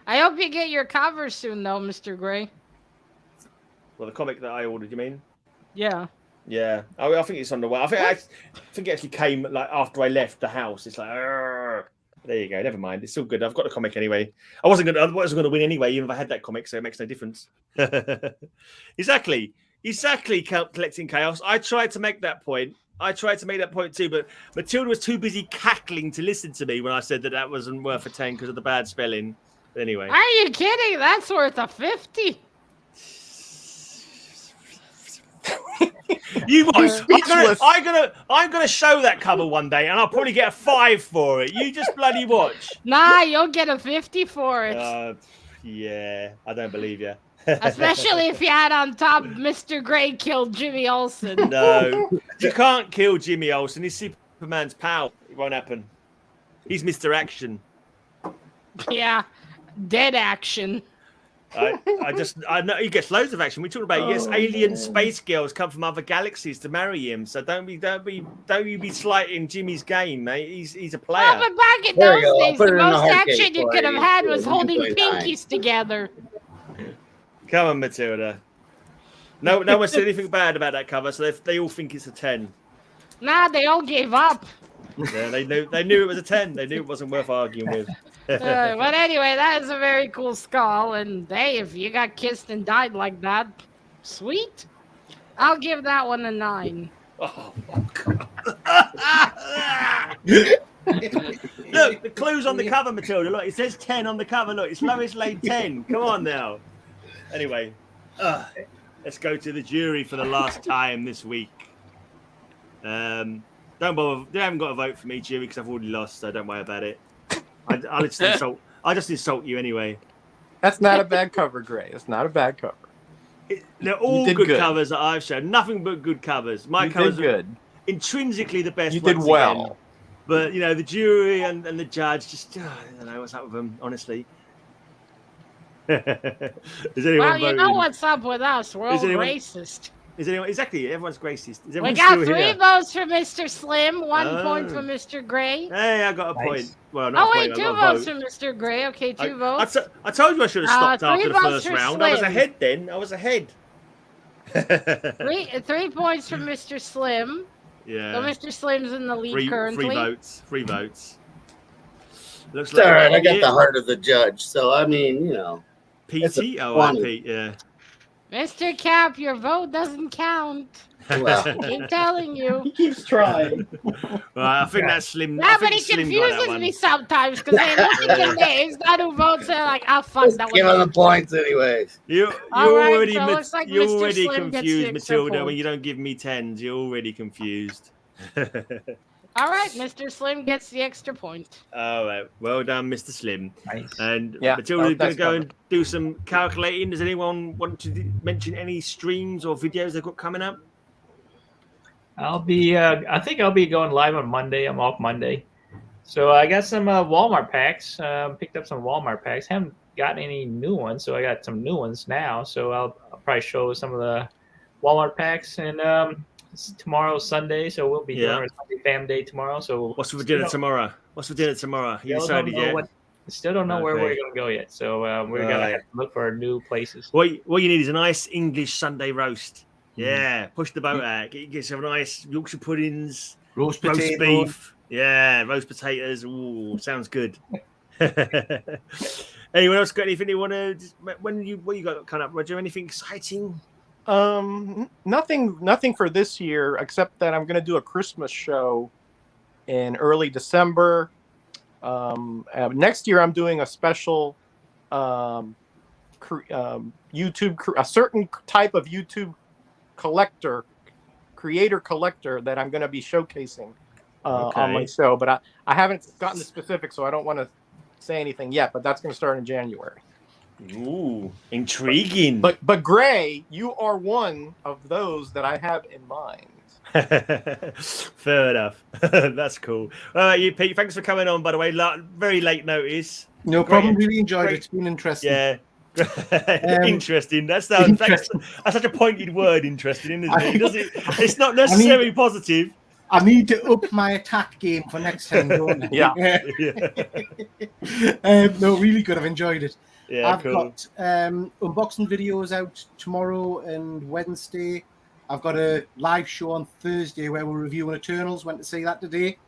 I hope you get your cover soon, though, Mr. Gray. Well, the comic that I ordered, you mean? Yeah. Yeah. I think it's on the way. I think it actually came like after I left the house. It's like, Argh. There you go. Never mind. It's all good. I've got the comic anyway. I wasn't going to win anyway, even if I had that comic, so it makes no difference. Exactly. Collecting chaos. I tried to make that point. Too, but Matilda was too busy cackling to listen to me when I said that wasn't worth a 10 because of the bad spelling. But anyway. Are you kidding? That's worth a 50. You watch. I'm gonna show that cover one day, and I'll probably get a 5 for it. You just bloody watch. Nah, you'll get a 50 for it. Yeah, I don't believe you. Especially if you had on top Mr. Gray killed Jimmy Olsen. No, you can't kill Jimmy Olsen. He's Superman's pal. It won't happen. He's Mr. Action. Yeah, dead action. I know he gets loads of action. We talked about alien space girls come from other galaxies to marry him. So don't you be slighting Jimmy's game, mate. He's a player. Well, but back in those days, the most action you could have had was holding pinkies together. Come on, Matilda. No one said anything bad about that cover, so they all think it's a 10. Nah, they all gave up. Yeah, they knew it was a 10. They knew it wasn't worth arguing with. But anyway, that is a very cool skull. And hey, if you got kissed and died like that, sweet. I'll give that one a 9. Oh, God. Look, the clue's on the cover, Matilda. Look, it says 10 on the cover. Look, it's Lois Lane 10. Come on now. Anyway, let's go to the jury for the last time this week. Don't bother. They haven't got a vote for me, jury, because I've already lost, so don't worry about it. I'll just insult you anyway. That's not a bad cover, Gray. It's not a bad cover. They're all good covers that I've shown. Nothing but good covers. My covers are good. Intrinsically the best. You did well. But you know, the jury and the judge just I don't know what's up with them, honestly. Is anyone Well, you know voting? what's up with us. We're all racist. Is anyone exactly? Everyone's racist. Is We everyone got still 3 here? votes for Mr. Slim, 1 point for Mr. Gray. Hey, I got a point. Well, not Oh a wait, point, 2 I got a votes vote. for Mr. Gray. Okay, 2 votes. I told you I should have stopped 3 after the votes first for round. I was Slim. ahead then. I was ahead. 3 points for Mr. Slim. Yeah. So Mr. Slim's in the lead currently. 3 votes. 3 votes. Looks It's all right. like I got the heart of the judge. So, I mean, you know. PT? Oh, funny. Pete, yeah. Mr. Cap, your vote doesn't count. Well, Keep telling you. He keeps trying. Well, I think that's Slim. Yeah, I but think he Slim got that confuses one. me sometimes because they look at the names, not who votes. They're like, oh fuck, that give him the was. points anyways. You All right, already, so it looks like you're Mr. already Slim gets the confused, extra Matilda. point. When you don't give me 10s, you're already confused. All right, Mr. Slim gets the extra point. All right, well done, Mr. Slim. Nice. And Yeah, Matilda's going that's to go and do some calculating. Does anyone want to mention any streams or videos they've got coming up? I'll be. I think I'll be going live on Monday. I'm off Monday, so I got some Walmart packs. Picked up some Walmart packs. Haven't gotten any new ones, so I got some new ones now. So I'll probably show some of the Walmart packs. And tomorrow's Sunday, so we'll be doing our Sunday Fam Day tomorrow. So What's for dinner tomorrow? What's for dinner tomorrow? You decided yet? Still don't know where we're gonna go yet. So we're gonna have to look for new places. What you need is a nice English Sunday roast. Yeah, push the boat out. Get yourself nice Yorkshire puddings, Roast roast potato. beef. Yeah, roast potatoes. Ooh, sounds good. Anyone else got anything you want to? What you got coming up, Roger? Anything exciting? Nothing for this year except that I'm going to do a Christmas show in early December. Next year I'm doing a special YouTube, a certain type of YouTube creator collector that I'm going to be showcasing on my show, but I haven't gotten the specifics, so I don't want to say anything yet, but that's going to start in January. Ooh, intriguing. But Gray, you are one of those that I have in mind. Fair enough. That's cool. All right, you Pete, thanks for coming on, by the way. Very late notice. No problem. Really enjoyed it. It's been interesting. Yeah. Interesting. That's such a pointed word, interesting, isn't it? It's not necessarily positive. I need to up my attack game for next time, don't I? Yeah. No, really good. I've enjoyed it. Yeah, I've got unboxing videos out tomorrow and Wednesday. I've got a live show on Thursday where we're reviewing Eternals. Went to see that today.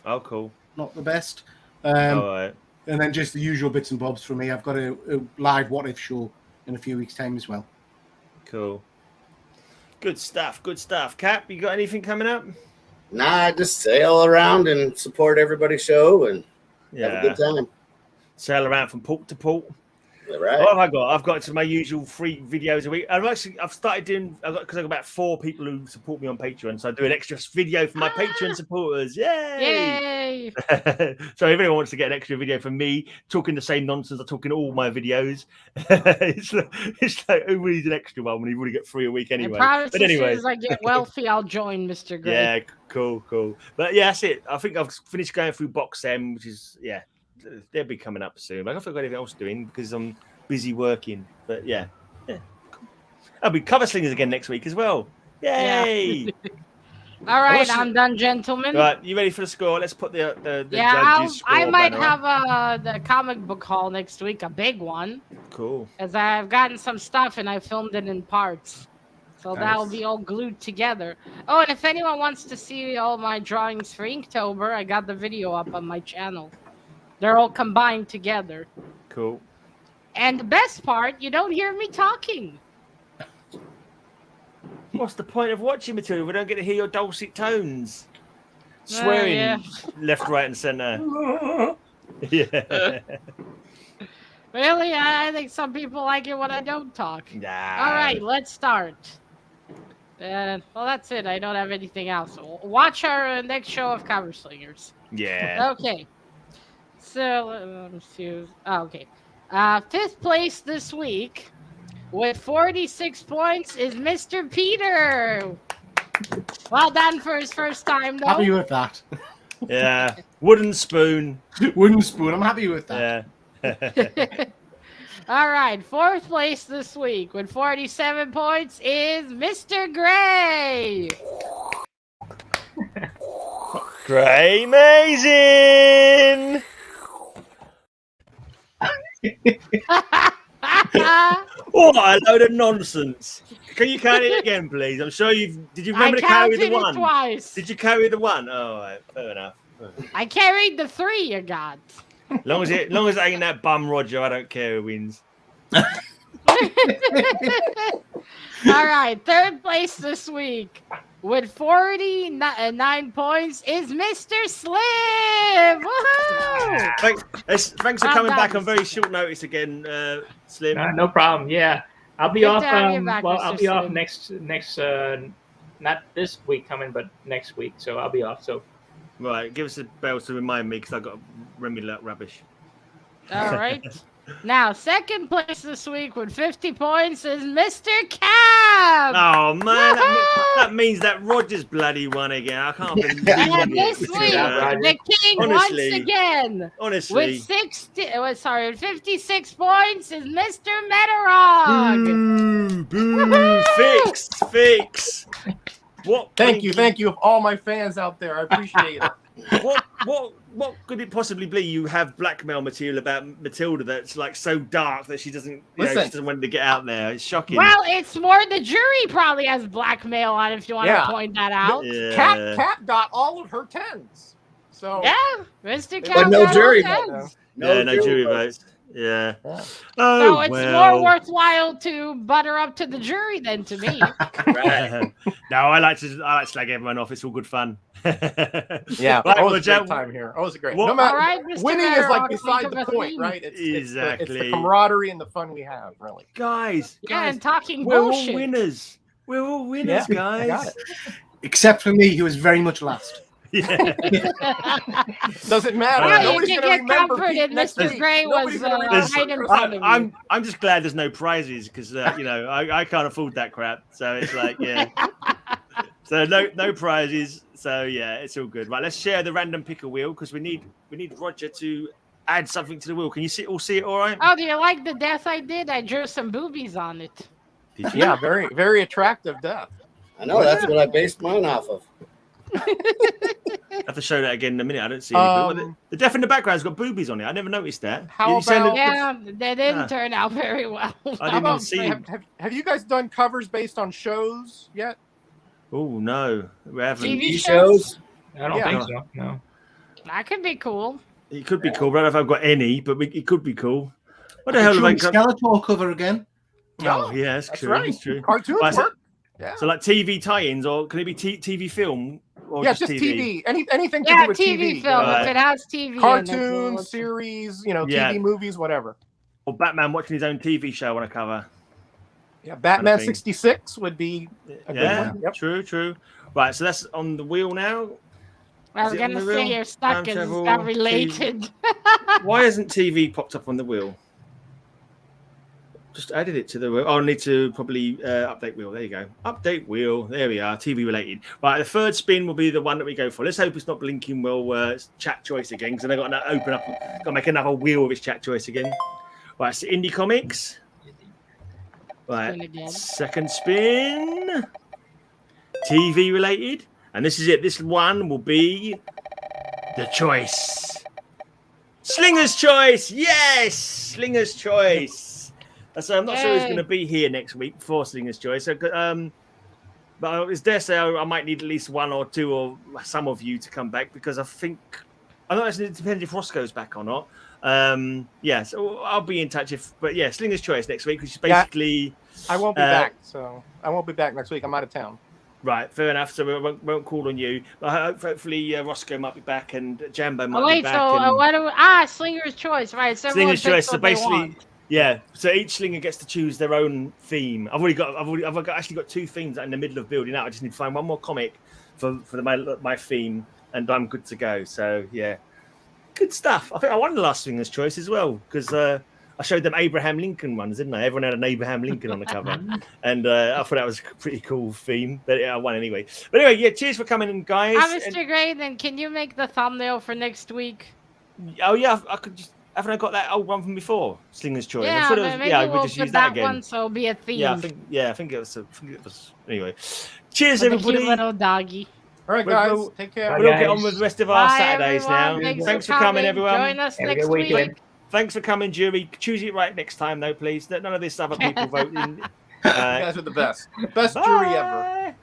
Oh, cool. Not the best. All right. And then just the usual bits and bobs for me. I've got a live What If show in a few weeks' time as well. Cool. Good stuff. Good stuff. Cap, you got anything coming up? Nah, just sail around and support everybody's show and have a good time. Sail around from port to port. Right. What have I got? I've got my usual 3 videos a week. I've started doing because I've got about 4 people who support me on Patreon, so I do an extra video for my Patreon supporters. Yay! So if anyone wants to get an extra video from me talking the same nonsense I talk in all my videos, it's like who needs an extra one when you already get 3 a week anyway? But anyway, as soon as I get wealthy, I'll join Mr. Gray. Yeah, cool. But yeah, that's it. I think I've finished going through Box M, which is they'll be coming up soon. I don't think I've got anything else doing because I'm busy working. But yeah, cool. I'll be cover Slingers again next week as well. Yay! All right, I'm done, gentlemen. Right, you ready for the score? Let's put the judges' score. I might banner have the comic book haul next week, a big one. Cool. As I've gotten some stuff and I filmed it in parts. So that'll be all glued together. Oh, and if anyone wants to see all my drawings for Inktober, I got the video up on my channel. They're all combined together. Cool. And the best part, you don't hear me talking. What's the point of watching, Matilda? We don't get to hear your dulcet tones. Swearing left, right, and centre. Yeah. Really? I think some people like it when I don't talk. Nah. All right, let's start. Well, that's it. I don't have anything else. Watch our next show of Cover Slingers. Yeah. Okay. So, let's see. Oh, okay. 5th place this week with 46 points is Mr. Peter. Well done for his first time, though. Happy with that. Yeah, wooden spoon. Wooden spoon. I'm happy with that. Yeah. All right, fourth place this week with 47 points is Mr. Gray. Gray amazing. What a load of nonsense! Can you count it again, please? I'm sure you've. Did you remember to carry the one? Twice. Did you carry the one? Oh, right, fair enough. I carried the 3 you got. Long as it ain't that bum Roger, I don't care who wins. All right, third place this week with 49 points is Mr. Slim. Woohoo! Thanks for coming back on very short notice again, Slim. No problem. Yeah, I'll be off. Back, I'll be off Slim. next. Not this week coming, but next week. So I'll be off. So. Right, give us a bell to remind me because I got remedy that rubbish. All right. Now, second place this week with 50 points is Mr. Cab. Oh man, that means that Roger's bloody won again. I can't believe it. And this week, the king Honestly, once again honestly, with 56 points is Mr. Metarog. Boo, fix. What? Thank you of all my fans out there. I appreciate it. What could it possibly be? You have blackmail material about Matilda that's like so dark that she doesn't she doesn't want to get out there. It's shocking. Well, it's more the jury probably has blackmail on it if you want to point that out. Yeah. Cat got all of her 10s. So yeah, Mr. Cat. But no jury votes. No jury votes. Yeah. Yeah. Oh, so it's more worthwhile to butter up to the jury than to me. Right. No, I like to slag everyone off. It's all good fun. Yeah, right, always a great time here. Always a great. Well, no matter, all right, Mr. winning Metarog, is like think beside of the a point, theme. right? It's Exactly. the camaraderie and the fun we have, really. Guys, And talking we're bullshit. all winners. We're all winners, Yeah, I got guys. it. Except for me, who was very much last. Yeah. Doesn't matter. Well, you Nobody's can going to get remember comforted. next Mr. week. Gray Nobody's was gonna remember right in Chris. front of you. I'm just glad there's no prizes because I can't afford that crap. So it's like so no prizes. So yeah, it's all good. Right, let's share the random picker wheel because we need Roger to add something to the wheel. Can you see it all right? Oh, do you like the death I did? I drew some boobies on it. Did you? Yeah, very, very attractive death. I know that's what I based mine off of. I have to show that again in a minute. I don't see any. The death in the background's got boobies on it. I never noticed that. How You said about- Yeah, they didn't turn out very well. I How didn't about, see. have you guys done covers based on shows yet? Oh no, we haven't. TV shows? I don't Yeah. think so. No. That could be cool. It could be cool. But I don't know if I've got any, but it could be cool. What the hell have I got? Skeletor cover again. Oh, yeah, that's true. right. That's true. Cartoons Right, work. Yeah. So like TV tie-ins, or can it be TV film? Or Yeah, just TV. Anything to Yeah, do with TV film. Right. If it has TV in it, Cartoons, we'll- series, Yeah. TV movies, whatever. Or Batman watching his own TV show on a cover. Yeah, Batman thing. 66 would be a good Yeah, one. Yep. true. Right, so that's on the wheel now. I was Is it on gonna the say wheel? you're stuck Time and it's travel, not related. Why hasn't TV popped up on the wheel? Just added it to the wheel. Oh, I need to probably update wheel. There you go. Update wheel. There we are. TV related. Right, the third spin will be the one that we go for. Let's hope it's not blinking well chat choice again because then I've got to open up, got to make another wheel of its chat choice again. Right, so Indie Comics. Right, Spin again. second spin. TV related. And this is it. This one will be the choice. Slinger's choice. Yes, Slinger's choice. So I'm not sure who's going to be here next week for Slinger's choice. So, but it's dare say I might need at least one or two or some of you to come back because I think I don't know. It depends if Roscoe's back or not. Yeah, so I'll be in touch but yeah, Slinger's choice next week, which is basically. I won't be back, so I won't be back next week. I'm out of town. Right, fair enough. So we won't call on you. But hopefully Roscoe might be back and Jambo might be back. So what do Slinger's choice, right? So Slinger's choice. So what they basically, want. yeah. So each slinger gets to choose their own theme. I've actually got two themes in the middle of building out. I just need to find one more comic for my theme, and I'm good to go. So yeah, good stuff. I think I won the last Slinger's choice as well because I showed them Abraham Lincoln ones, didn't I? Everyone had an Abraham Lincoln on the cover, and I thought that was a pretty cool theme. But I won anyway. But anyway, yeah, cheers for coming in, guys. Mr. Gray, then can you make the thumbnail for next week? Oh yeah, I could just. Haven't I got that old one from before? Slinger's Choice. Yeah, I thought it was, maybe yeah, we'll we just put use that again. one, so it'll be a theme. Yeah, I think it was. Anyway. Cheers, For the everybody. cute little doggy. All right, guys. Take care. We'll all get on with the rest of our Bye, Saturdays everyone. now. Thanks for coming, everyone. Join us Have a next good week. weekend. Thanks for coming, Jury. Choose it right next time, though, please. None of this other people voting. You guys are the best. Best jury ever.